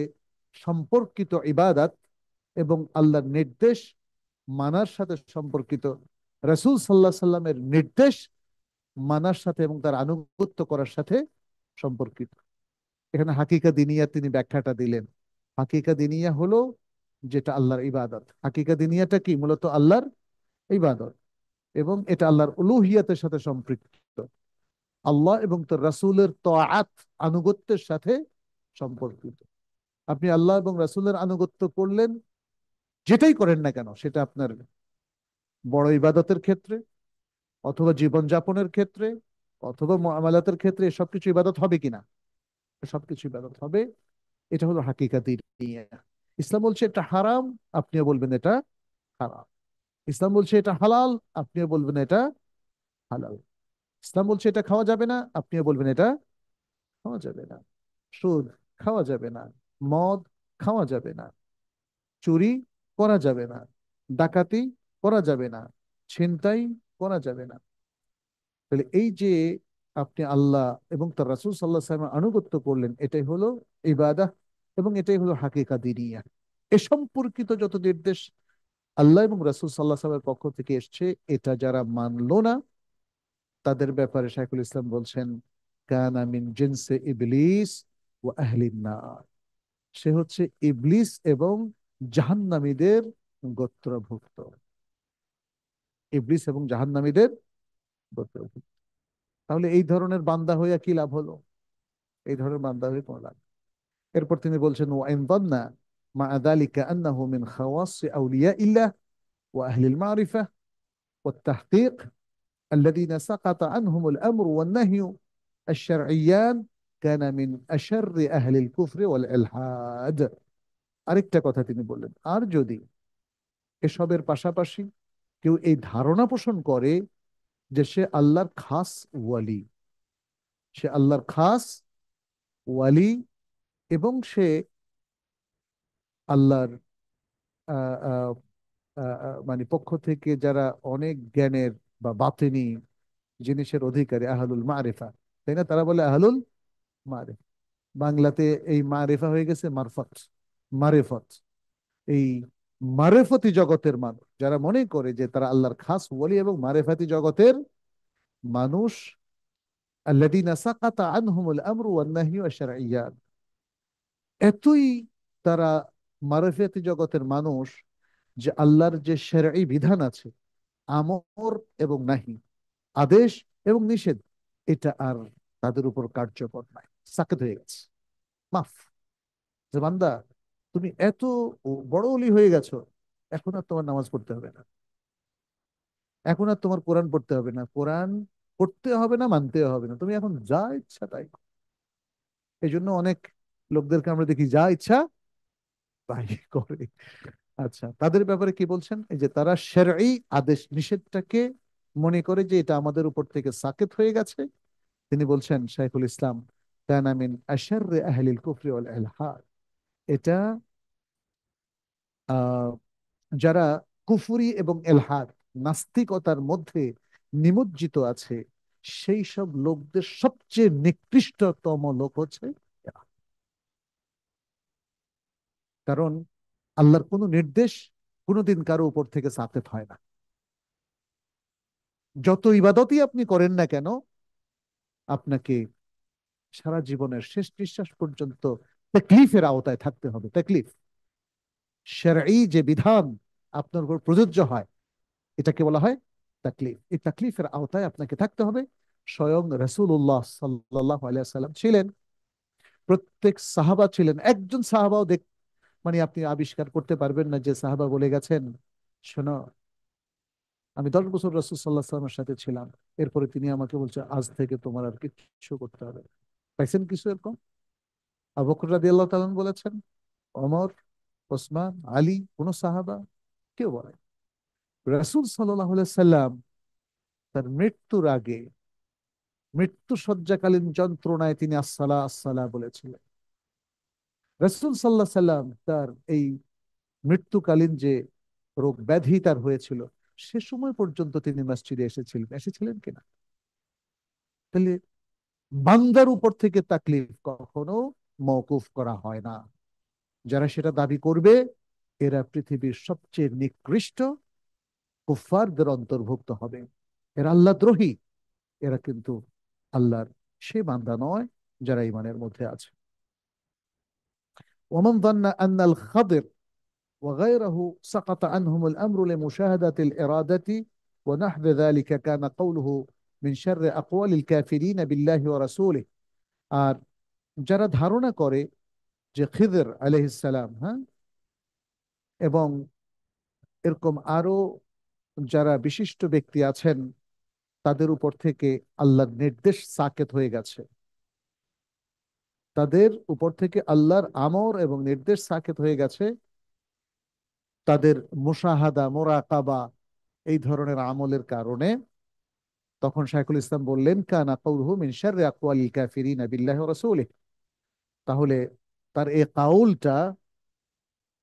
সম্পর্কিত ইবাদত এবং আল্লাহর নির্দেশ মানার সাথে সম্পর্কিত, রাসূল সাল্লাল্লাহু আলাইহি সাল্লামের নির্দেশ মানার সাথে এবং তার আনুগত্য করার সাথে সম্পর্কিত। এখানে হাকিকা দিনিয়া তিনি ব্যাখ্যাটা দিলেন। হাকিকা দিনিয়া হলো যেটা আল্লাহর ইবাদত। হাকিকা দিনিয়াটা কি? মূলত আল্লাহর ইবাদত, এবং এটা আল্লাহর উলুহিয়াতের সাথে সম্পৃক্ত, আল্লাহ এবং তার রাসূলের তাআত, আনুগত্যের সাথে সম্পর্কিত। আপনি আল্লাহ এবং রাসূলের আনুগত্য করলেন, যেটাই করেন না কেন, সেটা আপনার বড় ইবাদতের ক্ষেত্রে অথবা জীবনযাপনের ক্ষেত্রে অথবা মুআমালাতের ক্ষেত্রে সবকিছু ইবাদত হবে কিনা? সবকিছু ইবাদত হবে। এটা হলো হাকিকাতি নিয়ে। ইসলাম বলছে এটা হারাম, আপনিও বলবেন এটা হারাম। ইসলাম বলছে এটা হালাল, আপনিও বলবেন এটা হালাল। ইসলাম বলছে এটা খাওয়া যাবে না, আপনিও বলবেন এটা খাওয়া যাবে না। সুদ খাওয়া যাবে না, মদ খাওয়া যাবে না, চুরি করা যাবে না, ডাকাতি করা যাবে না, ছিনতাই করা যাবে না। তাহলে এই যে আপনি আল্লাহ এবং তার রাসূল সাল্লাল্লাহু আলাইহি ওয়াসাল্লামের আনুগত্য করলেন, এটাই হলো ইবাদাহ এবং এটাই হলো হাকিকা দিনিয়া। এ সম্পর্কিত যত নির্দেশ আল্লাহ এবং রাসূল সাল্লাল্লাহু আলাইহি ওয়াসাল্লামের পক্ষ থেকে এসছে, এটা যারা মানলো না, তাদের ব্যাপারে শাইখুল ইসলাম বলছেন কানা মিন জিনসে ইবলিস ওয়া আহলিন নার, সে হচ্ছে ইবলিস এবং জাহান্নামীদের গোত্রভুক্ত। ইবলিস এবং জাহান্নামীদের গোত্রভুক্ত। তাহলে এই ধরনের বান্দা হইয়া কি লাভ হলো? এই ধরনের বান্দা হয়ে কোনো লাভ নেই। এরপর তিনি বলছেন ওয়াইন যান্না মা যালিকা আন্নাহু মিন খাওয়াস আউলিয়া ইল্লাহ ওয়া আহলিল মারিফা ওয়াত তাহকীক الذين سقط عنهم الأمر والنهي الشرعيان كان من أشر أهل الكفر والإلحاد। আরেকটা কথা তিনি বললেন, আর যদি এসবের পাশাপাশি কেউ এই ধারণা পোষণ করে যে সে আল্লাহর খাস ওয়ালি, সে আল্লাহর খাস ওয়ালি এবং সে আল্লাহর আহ, আহ, মানে পক্ষ থেকে যারা অনেক জ্ঞানের বা বাতেনি জিনিসের অধিকারী, আহলুল মারিফা, তাই না? তারা বলে আহলুল মারিফা। বাংলাতে এই মারিফা হয়ে গেছে মারফত, মারেফত। এই মারেফতি জগতের মানুষ যারা মনে করে যে তারা আল্লাহর খাস ওয়ালি এবং মারেফাতি জগতের মানুষ, আল্লাযীনা সাকাতা আনহুমুল আমরু ওয়ান নাহয়ু আশ-শারঈয়াত, এতই তারা মারফিয়াতি জগতের মানুষ যে আল্লাহর যে শরঈ বিধান আছে, আমর এবং নাহি, আদেশ এবং নিষেধ, এটা আর তাদের উপর কার্যকর নাই, সাকেত হয়ে গেছে, মাফ। যে বান্দা, তুমি এত বড় ওলি হয়ে গেছো, এখন আর তোমার নামাজ পড়তে হবে না, এখন আর তোমার কোরআন পড়তে হবে না, কোরআন পড়তে হবে না, মানতে হবে না, তুমি এখন যা ইচ্ছা তাই করো। এই জন্য অনেক লোকদেরকে আমরা দেখি যা ইচ্ছা তাই করে। আচ্ছা, তাদের ব্যাপারে কি বলছেন? এই যে তারা শরঈ আদেশ নিষেধটাকে মনে করে যে এটা আমাদের উপর থেকে সাকেত হয়ে গেছে। তিনি বলছেন, শাইখুল ইসলাম, কানা মিন আশাররি আহলিল কুফরি ওয়াল ইলহাদ, এটা আহ যারা কুফরি এবং এলহাদ, নাস্তিকতার মধ্যে নিমজ্জিত আছে, সেই সব লোকদের সবচেয়ে নিকৃষ্টতম লোক হচ্ছে এরা। কারণ আল্লাহর কোনো নির্দেশ কোনোদিন কারো উপর থেকে সাকেত হয় না। যত ইবাদতই আপনি করেন না কেন, আপনাকে সারা জীবনের শেষ নিঃশ্বাস পর্যন্ত তাকলিফের আওতায় থাকতে হবে। তাকলিফ, শরঈ যে বিধান আপনার উপর প্রযোজ্য হয়, এটাকে বলা হয় তাকলিফ। এই তাকলিফের আওতায় আপনাকে থাকতে হবে। স্বয়ং রাসূলুল্লাহ সাল্লাল্লাহু আলাইহি ওয়াসাল্লাম ছিলেন, প্রত্যেক সাহাবা ছিলেন। একজন সাহাবাও মানে আপনি আবিষ্কার করতে পারবেন না যে সাহাবা বলে গেছেন, শোনো, আমি 10 বছর রাসূল সাল্লাল্লাহু আলাইহি ওয়াসাল্লামের সাথে ছিলাম, এরপরে তিনি আমাকে বলছে আজ থেকে তোমার আর কিছু করতে হবে না। পাইছেন কিছু এরকম? আবু বকর রাদিয়াল্লাহু তাআলা বলেছেন, ওমর, ওসমান, আলী, কোন সাহাবা কেউ বলে। রাসূল সাল্লাল্লাহু আলাইহি সাল্লাম তার মৃত্যুর আগে, মৃত্যু শয্যাকালীন যন্ত্রণায় তিনি আসসালা আসসালা বলেছিলেন। রাসূল সাল্লাল্লাহু আলাইহি সাল্লাম তার এই মৃত্যুকালীন যে রোগ ব্যাধি তার হয়েছিল, সে সময় পর্যন্ত তিনি মসজিদে এসেছিলেন, এসেছিলেন কিনা? তাহলে বান্দার উপর থেকে তাকলিফ কখনো মওকুফ করা হয় না। যারা সেটা দাবি করবে, এরা পৃথিবীর সবচেয়ে নিকৃষ্ট কুফফারদের অন্তর্ভুক্ত হবে। এরা আল্লাহ দ্রোহী, এরা কিন্তু আল্লাহর সে বান্দা নয় যারা ইমানের মধ্যে আছে। ومن ظن أن الخضر وغيره سقط عنهم الأمر لمشاهدة الإرادة ونحو ذلك كان قوله من شر أقوال الكافرين بالله ورسوله। আর যারা ধারণা করে যে খিদর আলাইহিস সালাম, হ্যাঁ, এবং এরকম আরো যারা বিশিষ্ট ব্যক্তি আছেন, তাদের উপর থেকে আল্লাহর নির্দেশ সাকেত হয়ে গেছে, তাদের উপর থেকে আল্লাহর আমর এবং নির্দেশ সাকেত হয়ে গেছে, তাদের মুশাহাদা, মোরাকাবা, এই ধরনের আমলের কারণে। তখন শাইখুল ইসলাম বললেন, কানা কাউলহু মিন শাররি আকওয়ালিল কাফিরিনা বিল্লাহি ওয়া রাসূলিহি। তাহলে তার এই কাউলটা,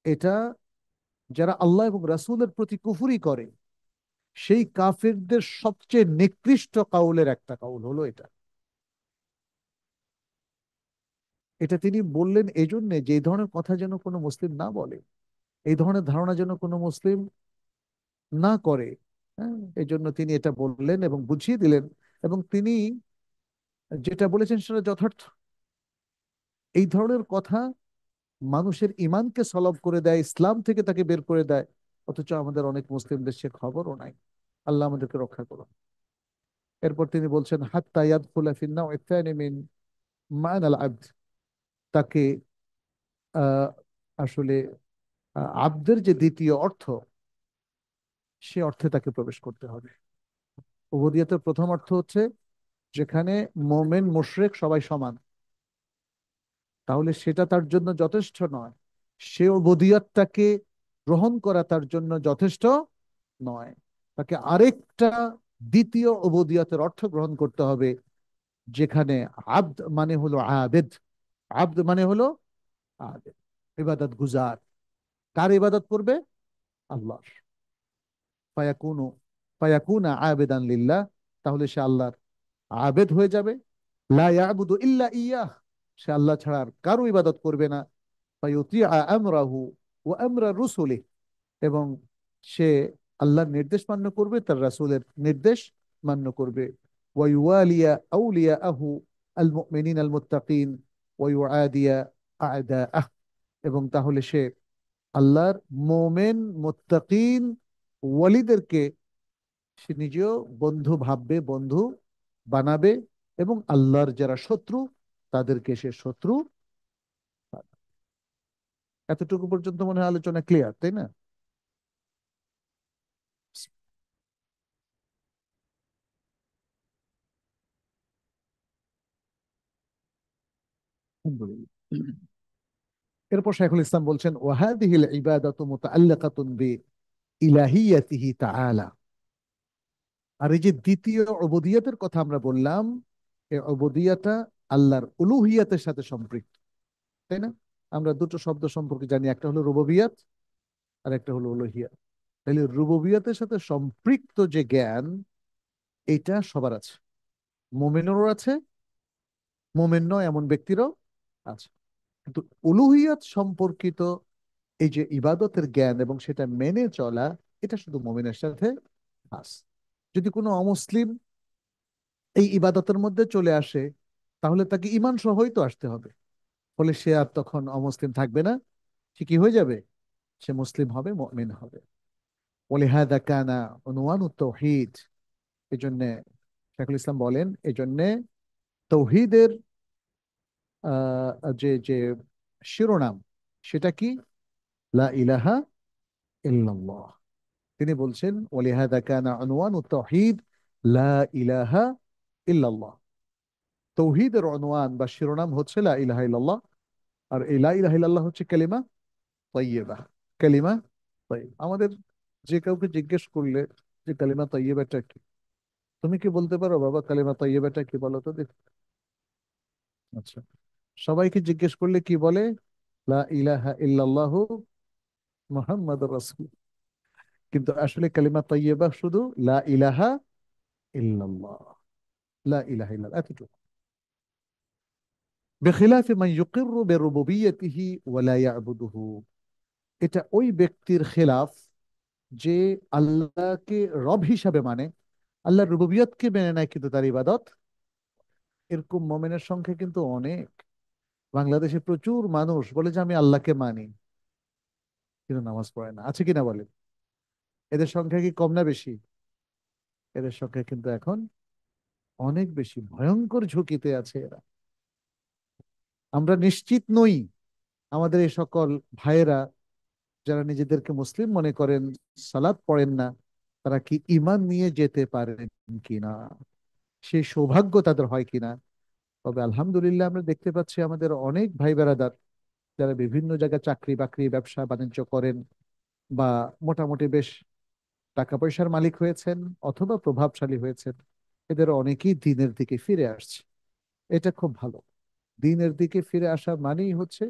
এটা যারা আল্লাহ এবং রাসূলের প্রতি কুফরি করে, সেই কাফিরদের সবচেয়ে নিকৃষ্ট কাউলের একটা কাউল হলো এটা। এটা তিনি বললেন এই জন্যে যে এই ধরনের কথা যেন কোনো মুসলিম না বলে, এই ধরনের ধারণা যেন কোনো মুসলিম না করে। হ্যাঁ, এই জন্য তিনি এটা বললেন এবং বুঝিয়ে দিলেন। এবং তিনি যেটা বলেছেন সেটা যথার্থ। এই ধরনের কথা মানুষের ইমানকে সলব করে দেয়, ইসলাম থেকে তাকে বের করে দেয়, অথচ আমাদের অনেক মুসলিমদের সে খবরও নাই। আল্লাহ আমাদেরকে রক্ষা করুন। এরপর তিনি বলছেন, হাত্তা ইয়াদখুলা ফিন নাওঈ الثاني মিন মা'নাল আবদ, তাকে আহ, আসলে আব্দের যে দ্বিতীয় অর্থ, সে অর্থে তাকে প্রবেশ করতে হবে। উবুদিয়তের প্রথম অর্থ হচ্ছে যেখানে মোমেন মুশরিক সবাই সমান, তাহলে সেটা তার জন্য যথেষ্ট নয়। সে উবুদিয়তটাকে গ্রহণ করা তার জন্য যথেষ্ট নয়, তাকে আরেকটা দ্বিতীয় উবুদিয়তের অর্থ গ্রহণ করতে হবে, যেখানে আব্দ মানে হলো আবেদ। আব্দ মানে হলো আবেদ, ইবাদত গুজার। কার ইবাদত করবে? আল্লাহর। ফায়াকুনু ফায়াকুনা আবেদান লিল্লাহ, তাহলে সে আল্লাহর আবেদ হয়ে যাবে। লা ইয়াবুদু ইল্লা ইয়াহ, সে আল্লাহ ছাড়া আর কারো ইবাদত করবে না। ফায়ুতিআ আমরাহু ওয়া আমরা রুসুলিহি, এবং সে আল্লাহর নির্দেশ মান্য করবে, তার রাসূলের নির্দেশ মান্য করবে। ওয়াইওয়ালিয়া আউলিয়াহু আল মুমিনিন আল মুত্তাকিন ওয়াইউআদিয়া আ'দাআহ, এবং তাহলে সে আল্লাহর মোমেন মুত্তাকিন ওয়ালিদেরকে সে নিজেও বন্ধু ভাববে, বন্ধু বানাবে, এবং আল্লাহর যারা শত্রু তাদেরকে সে শত্রু বানাবে। এতটুকু পর্যন্ত মনে হয় আলোচনা ক্লিয়ার, তাই না? আলহামদুলিল্লাহ। এরপর শাইখুল ইসলাম বলছেন, ওয়াহাদিহিল ইবাদাতু মুতাআল্লিকাতুন বি ইলাহিয়াতিহি তাআলা। আর এই যে দ্বিতীয় উবুদিয়তের কথা আমরা বললাম, এই উবুদিয়তটা আল্লাহর উলুহিয়াতের সাথে সম্পৃক্ত, তাই না? আমরা দুটো শব্দ সম্পর্কে জানি, একটা হলো রুবুবিয়াত আর একটা হলো উলুহিয়াত। তাহলে রুবুবিয়াতের সাথে সম্পৃক্ত যে জ্ঞান, এটা সবার আছে, মোমেনেরও আছে, মোমেন নয় এমন ব্যক্তিরও আছে। কিন্তু উলুহিয়াত সম্পর্কিত এই যে ইবাদতের জ্ঞান এবং সেটা মেনে চলা, এটা শুধু মোমেনের সাথে খাস। যদি কোনো অমুসলিম এই ইবাদতের মধ্যে চলে আসে, তাহলে তাকে ইমান সহই তো আসতে হবে। ফলে সে আর তখন অমুসলিম থাকবে না, সে কি হয়ে যাবে? সে মুসলিম হবে, মুমিন হবে। ওয়ালিহাদা কানা উনওয়ানুত তাওহীদ। এজন্য শাইখুল ইসলাম বলেন, এজন্য তৌহিদের যে যে শিরোনাম, সেটা কি? লা ইলাহা ইল্লাল্লাহ। তিনি বলছেন, ওয়ালিহাদা কানা উনওয়ানুত তাওহীদ লা ইলাহা ইল্লাল্লাহ। তৌহিদের অনওয়ান বা শিরোনাম হচ্ছে লা ইলাহা ইল্লাল্লাহ। আর এই লা ইলাহা ইল্লাল্লাহ হচ্ছে কালিমা তৈয়বা। কালিমা তৈয়ব। আমাদের যে কাউকে জিজ্ঞেস করলে যে কালিমা তৈয়বাটা কি, তুমি কি বলতে পারো বাবা কালিমা তৈয়বাটা কি, বলো তো দেখি? আচ্ছা, সবাইকে জিজ্ঞেস করলে কি বলে? লা ইলাহা ইল্লাল্লাহু মুহাম্মাদুর রাসূল। কিন্তু আসলে কালিমা তৈয়বা শুধু লা ইলাহা ইল্লাল্লাহ। লা ইলাহা ইল্লাল্লাহ এতটুকু। বেখিলাফি মান ইউকিররু বিরুবুবিয়্যাতিহি ওয়া লা ইয়াবুদুহু। এটা ওই ব্যক্তির খেলাফ যে আল্লাহকে রব হিসাবে মানে, আল্লাহর রুবুবিয়তকে মেনে নেয় কিন্তু তার ইবাদত। এরকম মোমেনের সংখ্যা কিন্তু অনেক। বাংলাদেশে প্রচুর মানুষ বলে যে আমি আল্লাহকে মানি, কিন্তু নামাজ পড়ে না। আছে কিনা বলে? এদের সংখ্যা কি কম না বেশি? এদের সংখ্যা কিন্তু এখন অনেক বেশি, ভয়ঙ্কর ঝুঁকিতে আছে এরা। আমরা নিশ্চিত নই আমাদের এই সকল ভাইয়েরা যারা নিজেদেরকে মুসলিম মনে করেন, সালাত পড়েন না, তারা কি ঈমান নিয়ে যেতে পারেন কিনা, সেই সৌভাগ্য তাদের হয় কিনা। তবে আলহামদুলিল্লাহ আমরা দেখতে পাচ্ছি আমাদের অনেক ভাই বেড়াদার যারা বিভিন্ন জায়গায় চাকরি বাকরি ব্যবসা বাণিজ্য করেন, বা মোটামুটি বেশ টাকা পয়সার মালিক হয়েছেন অথবা প্রভাবশালী হয়েছেন, এদের অনেকেই দিনের দিকে ফিরে আসছে। এটা খুব ভালো। দিনের দিকে ফিরে আসা মানেই হচ্ছে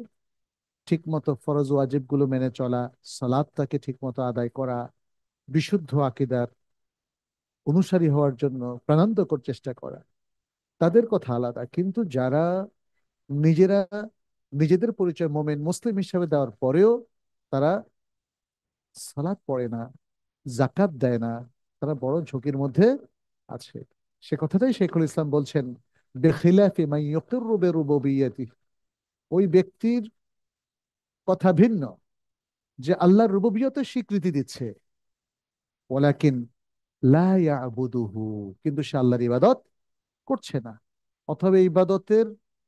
ঠিক মতো ফরজ ওয়াজিব গুলো মেনে চলা, সালাদটাকে ঠিক মতো আদায় করা, বিশুদ্ধ আকীদার অনুসারী হওয়ার জন্য প্রাণান্তকর চেষ্টা করা। তাদের কথা আলাদা। কিন্তু যারা নিজেরা নিজেদের পরিচয় মোমেন মুসলিম হিসাবে দেওয়ার পরেও তারা সালাত পড়ে না, জাকাত দেয় না, তারা বড় ঝুঁকির মধ্যে আছে। সে কথাটাই শেখুল ইসলাম বলছেন, বেখিলাফি মান ইউকিররু বিরুবুবিয়্যাতিহি। ওই ব্যক্তির কথা ভিন্ন যে আল্লাহর রুবুবিয়তের স্বীকৃতি দিচ্ছে, ওয়ালাকিন লা ইয়াবুদুহু, কিন্তু সে আল্লাহর ইবাদত করছে না, অথবা এই ইবাদতের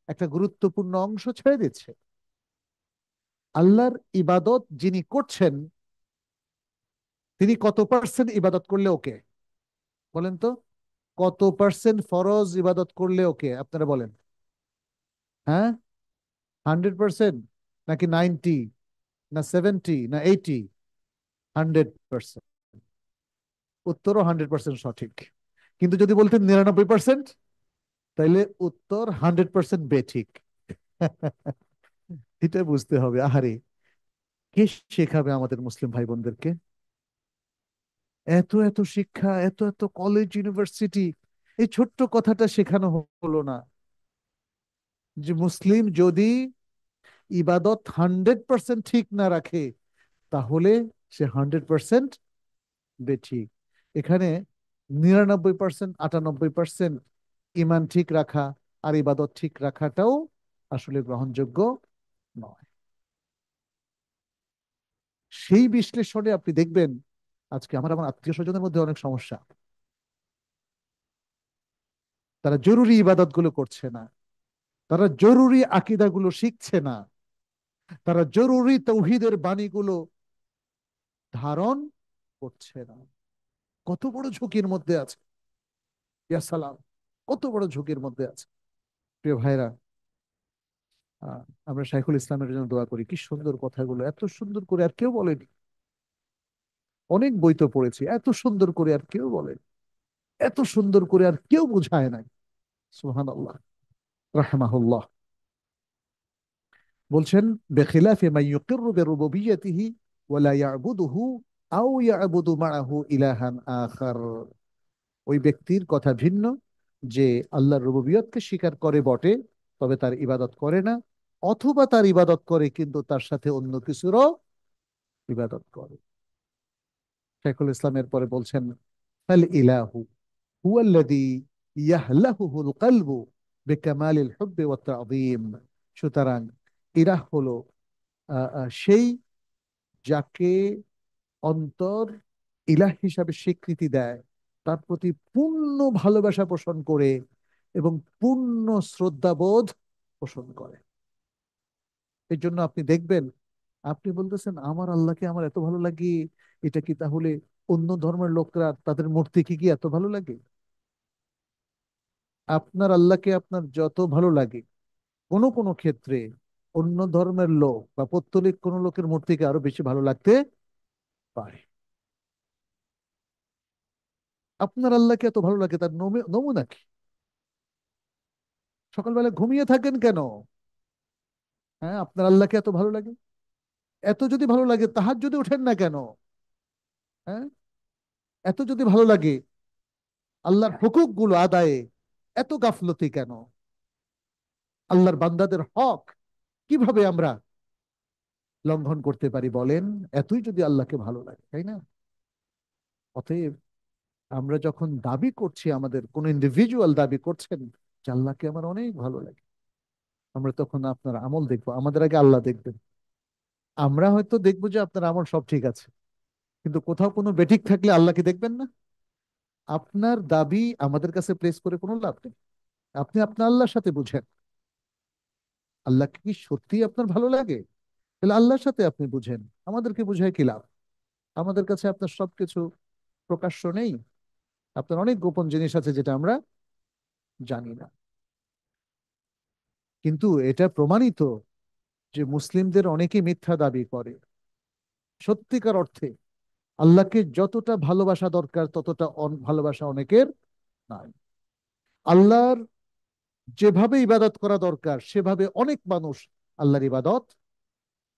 একটা গুরুত্বপূর্ণ অংশ ছেড়ে দিচ্ছে। আল্লাহর ইবাদত যিনি করছেন, তিনি কত পার্সেন্ট ইবাদত করলে ওকে? বলেন তো, কত পার্সেন্ট ফরজ ইবাদত করলে ওকে? আপনারা বলেন। হ্যাঁ, 100%, নাকি 90, না 70, না 80? 100%। উত্তরও 100% সঠিক। কিন্তু যদি বলতেন 99%, তাইলে উত্তর 100% বেঠিক। এটা বুঝতে হবে। আহারে, কে শেখাবে আমাদের মুসলিম ভাই বোনদেরকে? এত এত শিক্ষা, এত এত কলেজ ইউনিভার্সিটি, এই ছোট্ট কথাটা শেখানো হলো না যে মুসলিম যদি ইবাদত 100% ঠিক না রাখে, তাহলে সে 100% বেঠিক। এখানে 99%, 98% ইমান ঠিক রাখা আর ইবাদত ঠিক রাখাটাও আসলে গ্রহণযোগ্য নয়। সেই বিশ্লেষণে আপনি দেখবেন আজকে আমার আমার আত্মীয় স্বজনের মধ্যে অনেক সমস্যা। তারা জরুরি ইবাদত গুলো করছে না, তারা জরুরি আকীদাগুলো শিখছে না, তারা জরুরি তৌহিদের বাণীগুলো ধারণ করছে না। কত বড় ঝুঁকির মধ্যে আছে! ইয়া সালাম, কত বড় ঝুঁকির মধ্যে আছে! প্রিয় ভাইরা, আহ, আমরা শাইখুল ইসলামের জন্য দোয়া করি। কি সুন্দর কথাগুলো, এত সুন্দর করে আর কেউ বলেনি। অনেক বই তো পড়েছি, এত সুন্দর করে আর কেউ বলেনি, এত সুন্দর করে আর কেউ বুঝায় নাই। সুবহানাল্লাহ, রাহমাহুল্লাহ। বলছেন, বেখিলাফে মা ইউকিররু বিরুবুবিয়্যাতিহি ওয়া লা ইয়াবুদুহু আও ইয়াবুদু মাআহু ইলাহান আখার। ওই ব্যক্তির কথা ভিন্ন যে আল্লাহর রুবুবিয়তকে স্বীকার করে বটে, তবে তার ইবাদত করে না, অথবা তার ইবাদত করে কিন্তু তার সাথে অন্য কিছুরও ইবাদত করে। শেখুল ইসলামের পরে বলছেন, ফাল ইলাহু হুয়াল্লাযী ইয়াহলাহুল কলবু বিকামালিল হুব্বি ওয়াত তাযীম। সুতরাং ইলাহ হলো সেই যাকে অন্তর ইলাহ হিসাবে স্বীকৃতি দেয়, তার প্রতি পূর্ণ ভালোবাসা পোষণ করে এবং পূর্ণ শ্রদ্ধাবোধ পোষণ করে। এই জন্য আপনি দেখবেন, আপনি বলতেছেন আমার আল্লাহকে আমার এত ভালো লাগে, এটা কি তাহলে অন্য ধর্মের লোকরা তাদের মূর্তি কি কি এত ভালো লাগে? আপনার আল্লাহকে আপনার যত ভালো লাগে, কোনো কোনো ক্ষেত্রে অন্য ধর্মের লোক বা পৌত্তলিক কোনো লোকের মূর্তিকে আরো বেশি ভালো লাগতে পারে। আপনার আল্লাহকে এত ভালো লাগে, তার নমুনা কি? সকালবেলা ঘুমিয়ে থাকেন কেন? হ্যাঁ, আপনার আল্লাহকে এত ভালো লাগে, এত যদি ভালো লাগে তাহাজ্জুদে ওঠেন না কেন? হ্যাঁ, এত যদি ভালো লাগে আল্লাহর হুকুক গুলো আদায়ে এত গাফলতি কেন? আল্লাহর বান্দাদের হক কিভাবে আমরা লঙ্ঘন করতে পারি বলেন? এতই যদি আল্লাহকে ভালো লাগে, তাই না? অতএব আমরা যখন দাবি করছি, আমাদের কোন ইন্ডিভিজুয়াল দাবি করছেন যে আল্লাহকে আমার অনেক ভালো লাগে, আমরা তখন আপনার আমল দেখবো, আমাদের আগে আল্লাহ দেখবেন। আমরা হয়তো দেখবো যে আপনার আমল সব ঠিক আছে, কিন্তু কোথাও কোনো বেঠিক থাকলে আল্লাহকে দেখবেন না। আপনার দাবি আমাদের কাছে প্লেস করে কোনো লাভ নেই। আপনি আপনার আল্লাহর সাথে বুঝেন, আল্লাহকে কি সত্যি আপনার ভালো লাগে? তাহলে আল্লাহর সাথে আপনি বুঝেন, আমাদেরকে বুঝায় কি লাভ? আমাদের কাছে আপনার সবকিছু প্রকাশ্য নেই, আপনার অনেক গোপন জিনিস আছে যেটা আমরা জানি না। কিন্তু এটা প্রমাণিত যে মুসলিমদের অনেকে মিথ্যা দাবি করে। সত্যিকার অর্থে আল্লাহকে যতটা ভালোবাসা দরকার ততটা ভালোবাসা অনেকের নাই। আল্লাহর যেভাবে ইবাদত করা দরকার সেভাবে অনেক মানুষ আল্লাহর ইবাদত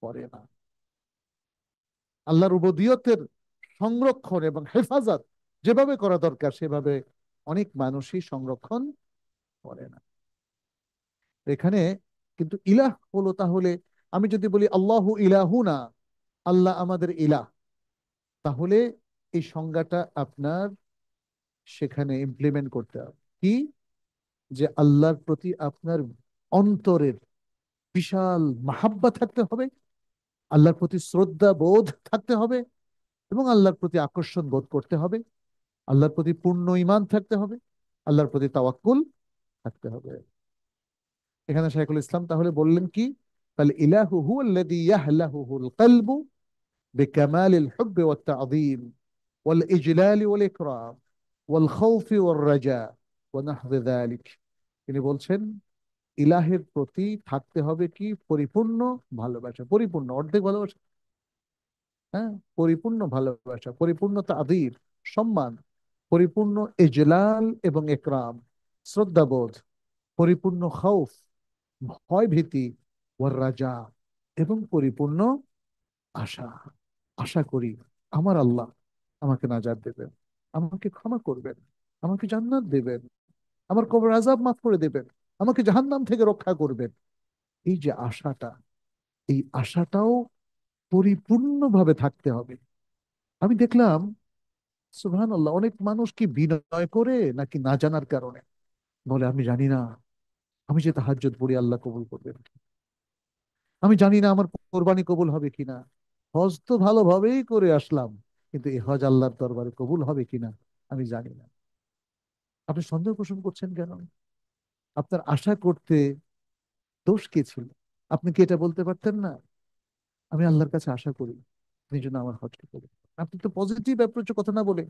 করে না। আল্লাহর উবুদিয়তের সংরক্ষণ এবং হেফাজত যেভাবে করা দরকার সেভাবে অনেক মানুষই সংরক্ষণ করে না। এখানে কিন্তু ইলাহ হলো, তাহলে আমি যদি বলি আল্লাহু ইলাহুনা, আল্লাহ আমাদের ইলাহ, তাহলে এই সংজ্ঞাটা আপনার সেখানে ইমপ্লিমেন্ট করতে হবে কি? যে আল্লাহর প্রতি আপনার অন্তরের বিশাল মাহাব্বা থাকতে হবে, আল্লাহর প্রতি শ্রদ্ধা বোধ থাকতে হবে, এবং আল্লাহর প্রতি আকর্ষণ বোধ করতে হবে, আল্লাহর প্রতি পূর্ণ ঈমান থাকতে হবে, আল্লাহর প্রতি তাওয়াক্কুল থাকতে হবে। এখানে শাইখুল ইসলাম তাহলে বললেন কি? তাহলে ইলাহু হুয়াল্লাযী ইয়াহলাহুল কলবু বিকামালিল হুব্বি ওয়াত তাযীম ওয়াল ইজলালি ওয়াল ইকরাম ওয়াল খাউফি ওয়ার রাজা ওয়া নাহওয়া যালিক। তিনি বলছেন ইলাহের প্রতি থাকতে হবে কি? পরিপূর্ণ ভালোবাসা। পরিপূর্ণ, অর্ধেক ভালোবাসা, হ্যাঁ, পরিপূর্ণ ভালোবাসা, পরিপূর্ণ তাদির, সম্মান, পরিপূর্ণ ইজলাল এবং একরাম, শ্রদ্ধাবোধ, পরিপূর্ণ খাউফ, ভয় ভীতি, ওয়ার রাজা, এবং পরিপূর্ণ আশা। আশা করি আমার আল্লাহ আমাকে নাজাত দেবেন, আমাকে ক্ষমা করবেন, আমাকে জান্নাত দেবেন, আমার কবর আযাব মাফ করে দেবেন, আমাকে জাহান্নাম থেকে রক্ষা করবেন। এই যে আশাটা, এই আশাটাও পরিপূর্ণভাবে থাকতে হবে। আমি দেখলাম সুবহানাল্লাহ, অনেক মানুষ কি বিনয় করে নাকি না জানার কারণে বলে আমি জানি না আমি যে তাহাজ্জুদ পড়ি আল্লাহ কবুল করবেন কি, আমি জানি না আমার কোরবানি কবুল হবে কিনা, হজ তো ভালোভাবেই করে আসলাম, কিন্তু এই হজ আল্লাহর দরবারে কবুল হবে কিনা আমি জানি না। আপনি সন্দেহ পোষণ করছেন কেন? আপনার আশা করতে দোষ কি ছিল? আপনি কি এটা বলতে পারতেন না, আমি আল্লাহর কাছে আশা করি এই জন্য আমার হজকে কবুল করুন? আপনি তো পজিটিভ অ্যাপ্রোচে কথা না বলে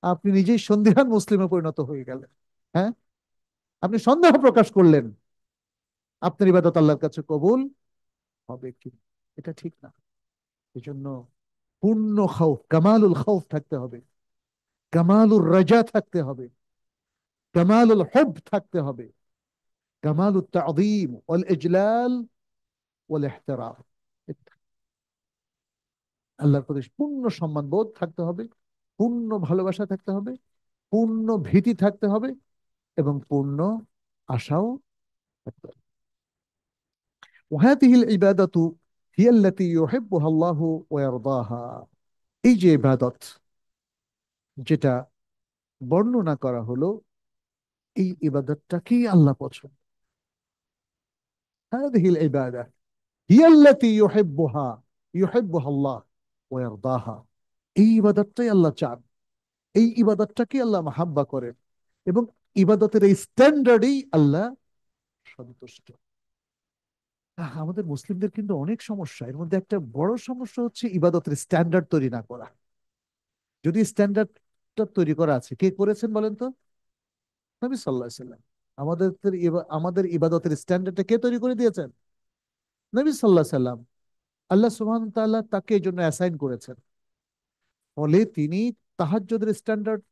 আপনি নিজেই সন্দিহান মুসলিমে পরিণত হয়ে গেলেন। হ্যাঁ, আপনি সন্দেহ প্রকাশ করলেন আপনার ইবাদত আল্লাহর কাছে কবুল হবে কি, এটা ঠিক না। এই জন্য পূর্ণ খাউফ, কামালুল খাউফ থাকতে হবে, কামালুর রাজা থাকতে হবে, কামালুল হুব থাকতে হবে, কামালুত তাযীম ওয়াল ইজলাল ওয়াল ইহতিরাম। আল্লাহর প্রতি পূর্ণ সম্মান বোধ থাকতে হবে, পূর্ণ ভালোবাসা থাকতে হবে, পূর্ণ ভীতি থাকতে হবে, এবং পূর্ণ আশাও থাকতে হবে। وهذه العبادة هي التي يحبها الله ويرضاها। এই যে ইবাদত যেটা বর্ণনা করা হলো, এই ইবাদতটাকেই আল্লাহ পছন্দ। هذه العبادة هي التي يحبها الله ويرضاها। এই ইবাদতটাই আল্লাহ চান, এই ইবাদতটাকে আল্লাহ মাহাব্বা করেন, এবং ইবাদতের এই স্ট্যান্ডার্ডেই আল্লাহ সন্তুষ্ট। আমাদের মুসলিমদের কিন্তু অনেক সমস্যা, এর মধ্যে একটা বড় সমস্যা হচ্ছে ইবাদতের স্ট্যান্ডার্ড তৈরি না করা। যদি স্ট্যান্ডার্ডটা তৈরি করা আছে, কে করেছেন বলেন তো? নবী সাল্লাল্লাহু আলাইহি সাল্লাম। আমাদের আমাদের ইবাদতের স্ট্যান্ডার্ডটা কে তৈরি করে দিয়েছেন? নবী সাল্লাল্লাহু আলাইহি সাল্লাম। আল্লাহ সুবহানাহু ওয়া তাআলা তাকে এই জন্য অ্যাসাইন করেছেন। ফলে তিনি তাহাজ্জুদের স্ট্যান্ডার্ড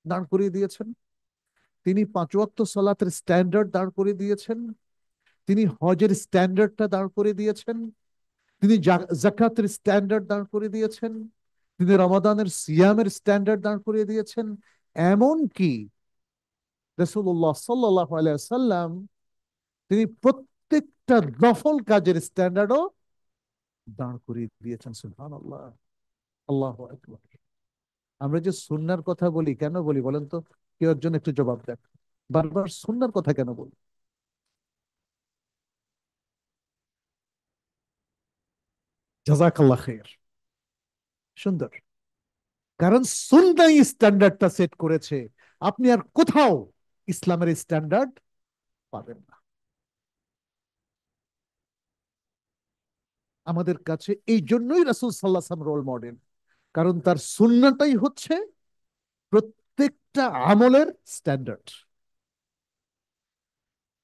দাঁড় করিয়ে দিয়েছেন, তিনি পাঁচ ওয়াক্ত সালাতের স্ট্যান্ডার্ড দাঁড় করিয়ে দিয়েছেন, তিনি হজের স্ট্যান্ডার্ডটা দাঁড় করিয়ে দিয়েছেন, তিনি জাকাতের স্ট্যান্ডার্ড দাঁড় করিয়ে দিয়েছেন, তিনি রমাদানের সিয়ামের স্ট্যান্ডার্ড দাঁড় করিয়ে দিয়েছেন। এমন কি রাসূলুল্লাহ সাল্লাল্লাহু আলাইহি সাল্লাম তিনি প্রত্যেকটা নফল কাজের স্ট্যান্ডার্ডও দাঁড় করিয়ে দিয়েছেন। সুবহানাল্লাহ, আল্লাহু আকবার। আমরা যে সুন্নাহর কথা বলি, কেন বলি বলেন তো? কেউ একজন একটু জবাব দেন, বারবার সুন্নাহর কথা কেন বলি? জাযাকাল্লাহ খাইর, সুন্দর। কারণ সুন্নাহ স্ট্যান্ডার্ডটা সেট করেছে, আপনি আর কোথাও ইসলামের স্ট্যান্ডার্ড পাবেন না। আমাদের কাছে এই জন্যই রাসূল সাল্লাল্লাহু আলাইহি ওয়াসাল্লাম রোল মডেল, কারণ তার সুন্নাহটাই হচ্ছে প্রত্যেকটা আমলের স্ট্যান্ডার্ড।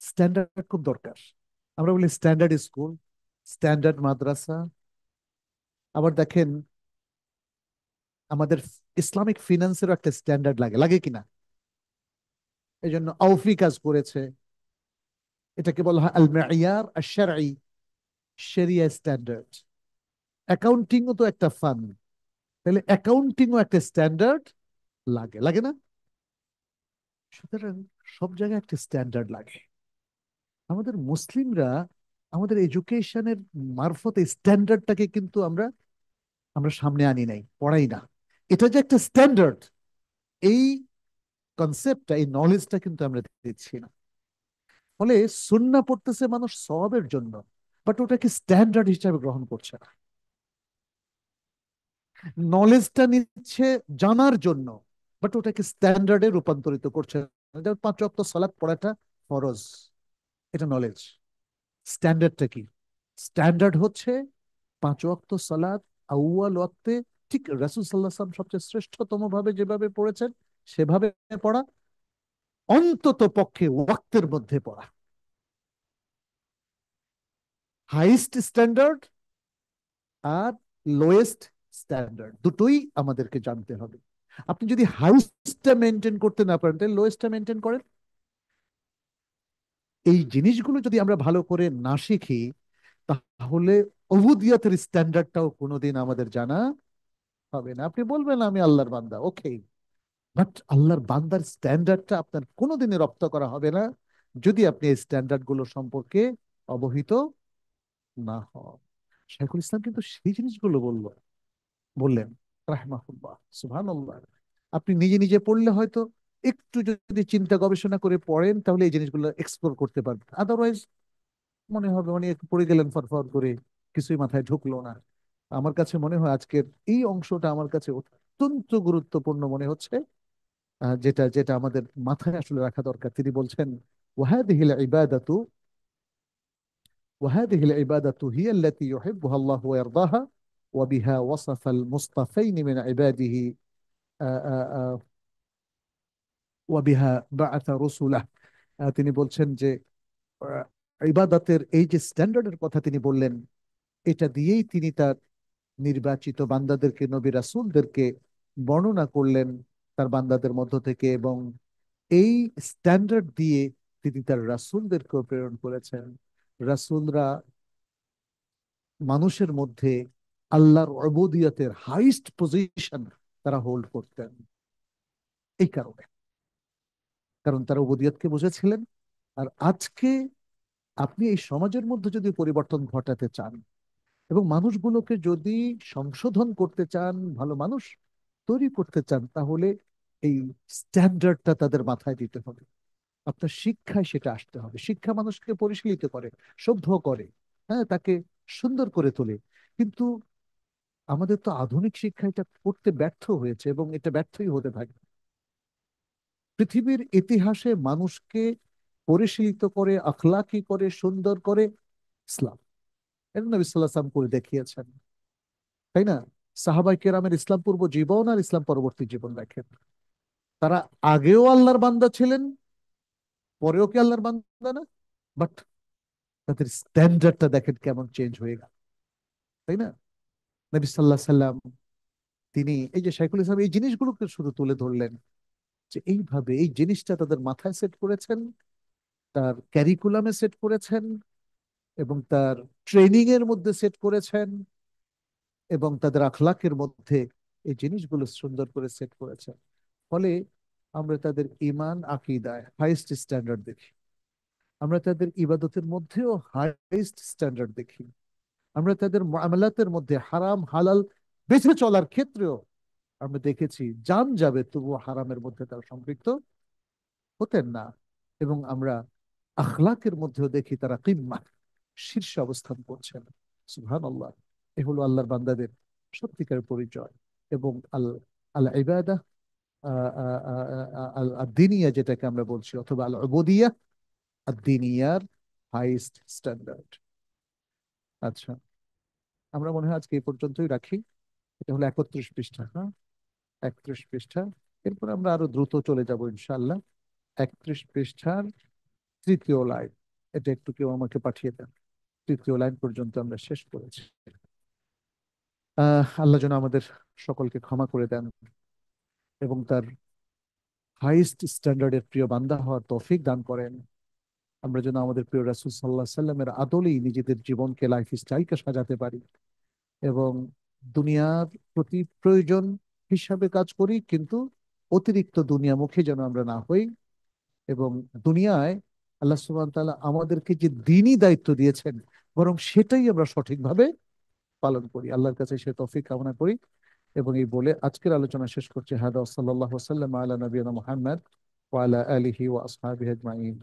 স্ট্যান্ডার্ড খুব দরকার। আমরা বলি স্ট্যান্ডার্ড স্কুল, স্ট্যান্ডার্ড মাদ্রাসা। আবার দেখেন, আমাদের ইসলামিক ফিনান্সেরও একটা স্ট্যান্ডার্ড লাগে, লাগে কিনা? এই জন্য আউফি কাজ করেছে, এটাকে বলা হয় আল মাইয়ার আশ শারঈ, শরিয়া স্ট্যান্ডার্ড। অ্যাকাউন্টিংও তো একটা ফান, তাহলে অ্যাকাউন্টিংও একটা স্ট্যান্ডার্ড লাগে, লাগে না? সুতরাং সব জায়গায় একটা স্ট্যান্ডার্ড লাগে। আমাদের মুসলিমরা আমাদের এডুকেশনের মারফতে স্ট্যান্ডার্ডটাকে কিন্তু আমরা আমরা সামনে আনি নাই, পড়াই না। এটা যে একটা স্ট্যান্ডার্ড, এই কনসেপ্টটা, এই নলেজটা কিন্তু আমরা দিচ্ছি না। ফলে সুন্নাহ পড়তেছে মানুষ সওয়াবের জন্য, বাট ওটাকে স্ট্যান্ডার্ড হিসাবে গ্রহণ করছে না। নলেজটা নিচ্ছে জানার জন্য, বাট ওটাকে স্ট্যান্ডার্ডে রূপান্তরিত করছে না। যেমন পাঁচ ওয়াক্ত সালাত পড়াটা ফরজ, এটা নলেজ। স্ট্যান্ডার্ডটা কি? স্ট্যান্ডার্ড হচ্ছে পাঁচ ওয়াক্ত সালাত আউয়াল ওয়াক্তে, ঠিক রাসূল সাল্লাল্লাহু আলাইহি ওয়াসাল্লাম সবচেয়ে শ্রেষ্ঠতম ভাবে যেভাবে পড়েছেন সেভাবে পড়া, অন্তত পক্ষে ওয়াক্তের মধ্যে পড়া। হাইস্ট স্ট্যান্ডার্ড আর লোয়েস্ট স্ট্যান্ডার্ড দুটোই আমাদেরকে জানতে হবে। আপনি যদি হাইস্টটা মেনটেন করতে না পারেন, তাহলে লোয়েস্টটা মেনটেন করেন। এই জিনিসগুলো যদি আমরা ভালো করে না শিখি, তাহলে অবুদিয়াতের স্ট্যান্ডার্ডটাও কোনোদিন আমাদের জানা হবে না। আপনি বলবেন আমি আল্লাহর বান্দা, ওকে, বাট আল্লাহর বান্দার স্ট্যান্ডার্ডটা আপনার কোনোদিনই রপ্ত করা হবে না যদি আপনি এই স্ট্যান্ডার্ড গুলো সম্পর্কে অবহিত না হন। শাইখুল ইসলাম কিন্তু সেই জিনিসগুলো বললেন রাহমাহুল্লাহ, সুবহানাল্লাহ। আপনি নিজে নিজে পড়লে হয়তো একটু যদি চিন্তা গবেষণা করে পড়েন, তাহলে এই জিনিসগুলো এক্সপ্লোর করতে পারবেন। আদারওয়াইজ মনে হবে মানে একটু পড়ে গেলেন ফরফর করে, কিছুই মাথায় ঢুকলো না। আমার কাছে মনে হয় আজকের এই অংশটা আমার কাছে অত্যন্ত গুরুত্বপূর্ণ মনে হচ্ছে, যেটা যেটা আমাদের মাথায় আসলে রাখা দরকার। তিনি বলছেন, ওয়াহাদিহিল ইবাদাতু وهذه العبادة هي التي يحبها الله ويرضاها وبها وصف المصطفين من عباده آه، وبها بعث رسله। তিনি বলছেন যে আহ, ইবাদতের এই যে স্ট্যান্ডার্ডের কথা তিনি বললেন, এটা দিয়েই তিনি তার নির্বাচিত বান্দাদেরকে, নবী রাসূলদেরকে বর্ণনা করলেন তার বান্দাদের মধ্য থেকে, এবং এই স্ট্যান্ডার্ড দিয়ে তিনি তার রাসূলদেরকেও প্রেরণ করেছেন। রাসূলরা মানুষের মধ্যে আল্লাহর উবুদিয়তের হাইস্ট পজিশন তারা হোল্ড করতেন। এই কারণে, কারণ তারা উবুদিয়তকে বুঝেছিলেন। আর আজকে আপনি এই সমাজের মধ্যে যদি পরিবর্তন ঘটাতে চান এবং মানুষগুলোকে যদি সংশোধন করতে চান, ভালো মানুষ তৈরি করতে চান, তাহলে এই স্ট্যান্ডার্ডটা তাদের মাথায় দিতে হবে। আপনার শিক্ষায় সেটা আসতে হবে। শিক্ষা মানুষকে পরিশীলিত করে, সভ্য করে, হ্যাঁ, তাকে সুন্দর করে তোলে। কিন্তু আমাদের তো আধুনিক শিক্ষা এটা করতে ব্যর্থ হয়েছে, এবং এটা ব্যর্থই হতে থাকবে। পৃথিবীর ইতিহাসে মানুষকে পরিশীলিত করে, আখলাকি করে, সুন্দর করে ইসলাম। এর নবী সাল্লাল্লাহু আলাইহি ওয়াসাল্লাম করে দেখিয়েছেন, তাই না? সাহাবায়ে কেরামের ইসলাম পূর্ব জীবন আর ইসলাম পরবর্তী জীবন দেখেন। তারা আগেও আল্লাহর বান্দা ছিলেন, পরেও কি আল্লাহর বান্দা না? বাট তাদের স্ট্যান্ডার্ডটা দেখেন কেমন চেঞ্জ হয়ে গেল, তাই না? নবী সাল্লাল্লাহু আলাইহি সাল্লাম তিনি এই যে শাইখুল ইসলাম এই জিনিসগুলোকে শুধু তুলে ধরলেন, যে এইভাবে এই জিনিসটা তাদের মাথায় সেট করেছেন, তার ক্যারিকুলামে সেট করেছেন, এবং তার ট্রেনিং এর মধ্যে সেট করেছেন, এবং তাদের আখলাকের মধ্যে এই জিনিসগুলো সুন্দর করে সেট করেছেন। ফলে আমরা তাদের ইমান আকীদায় হাইয়েস্ট স্ট্যান্ডার্ড দেখি, আমরা তাদের ইবাদতের মধ্যেও হাইয়েস্ট স্ট্যান্ডার্ড দেখি, আমরা তাদের মুআমালাতের মধ্যে হারাম হালাল বেঁচে চলার ক্ষেত্রেও আমরা দেখেছি জান যাবে তবুও হারামের মধ্যে তারা সম্পৃক্ত হতেন না। এবং আমরা আখলাকের মধ্যেও দেখি তারা কিম্মা, শীর্ষে অবস্থান করছেন। সুবহানাল্লাহ। এ হলো আল্লাহর বান্দাদের সত্যিকার পরিচয়। এবং আল আল ইবাদা, আল আদিনিয়া যেটাকে আমরা বলছি, অথবা আল উবুদিয়া আদিনিয়ার হাইস্ট স্ট্যান্ডার্ড। আচ্ছা, আমরা মনে হয় আজকে এই পর্যন্তই রাখি। এটা হলো 31 পৃষ্ঠা, হ্যাঁ, 31 পৃষ্ঠা। এরপর আমরা আরো দ্রুত চলে যাব ইনশাআল্লাহ। 31 পৃষ্ঠার তৃতীয় লাইন, এটা একটু কেউ আমাকে পাঠিয়ে দেন। তৃতীয় লাইন পর্যন্ত আমরা শেষ করেছি। আল্লাহ যেন আমাদের সকলকে ক্ষমা করে দেন এবং তার হাইস্ট স্ট্যান্ডার্ডের প্রিয় বান্দা হওয়ার তৌফিক দান করেন। আমরা যেন আমাদের প্রিয় রাসূল সাল্লাল্লাহু আলাইহি সাল্লামের আদলেই নিজেদের জীবনকে, লাইফ স্টাইলকে সাজাতে পারি, এবং দুনিয়ার প্রতি প্রয়োজন হিসাবে কাজ করি, কিন্তু অতিরিক্ত দুনিয়ামুখী যেন আমরা না হই। এবং দুনিয়ায় আল্লাহ সুবহানাহু ওয়া তাআলা আমাদেরকে যে দ্বীনি দায়িত্ব দিয়েছেন, বরং সেটাই আমরা সঠিকভাবে পালন করি। আল্লাহর কাছে সে তৌফিক কামনা করি। এবং এই বলে আজকের আলোচনা শেষ করছি। হাদা সাল্লাল্লাহু সাল্লাম আলা নবিয়িনা মুহাম্মদ ওয়া আলা আলিহি ওয়া আসহাবিহি আজমাইন।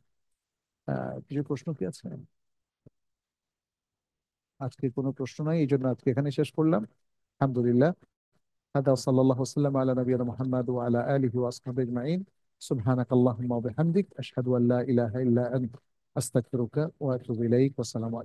কিছু প্রশ্ন কি আছে? আজকে কোনো প্রশ্ন নাই, এই জন্য আজকে এখানে শেষ করলাম। আলহামদুলিল্লাহ। হাদা সাল্লাল্লাহু সাল্লাম আলা নবিয়িনা মুহাম্মদ ওয়া আলা আলিহি ওয়া আসহাবিহি আজমাইন। সুবহানাক আল্লাহুম্মা ওয়া বিহামদিক আশহাদু আল্লা ইলাহা ইল্লা আনতা আস্তাগফিরুকা ওয়া আতুবু ইলাইক। ওয়া আসসালামু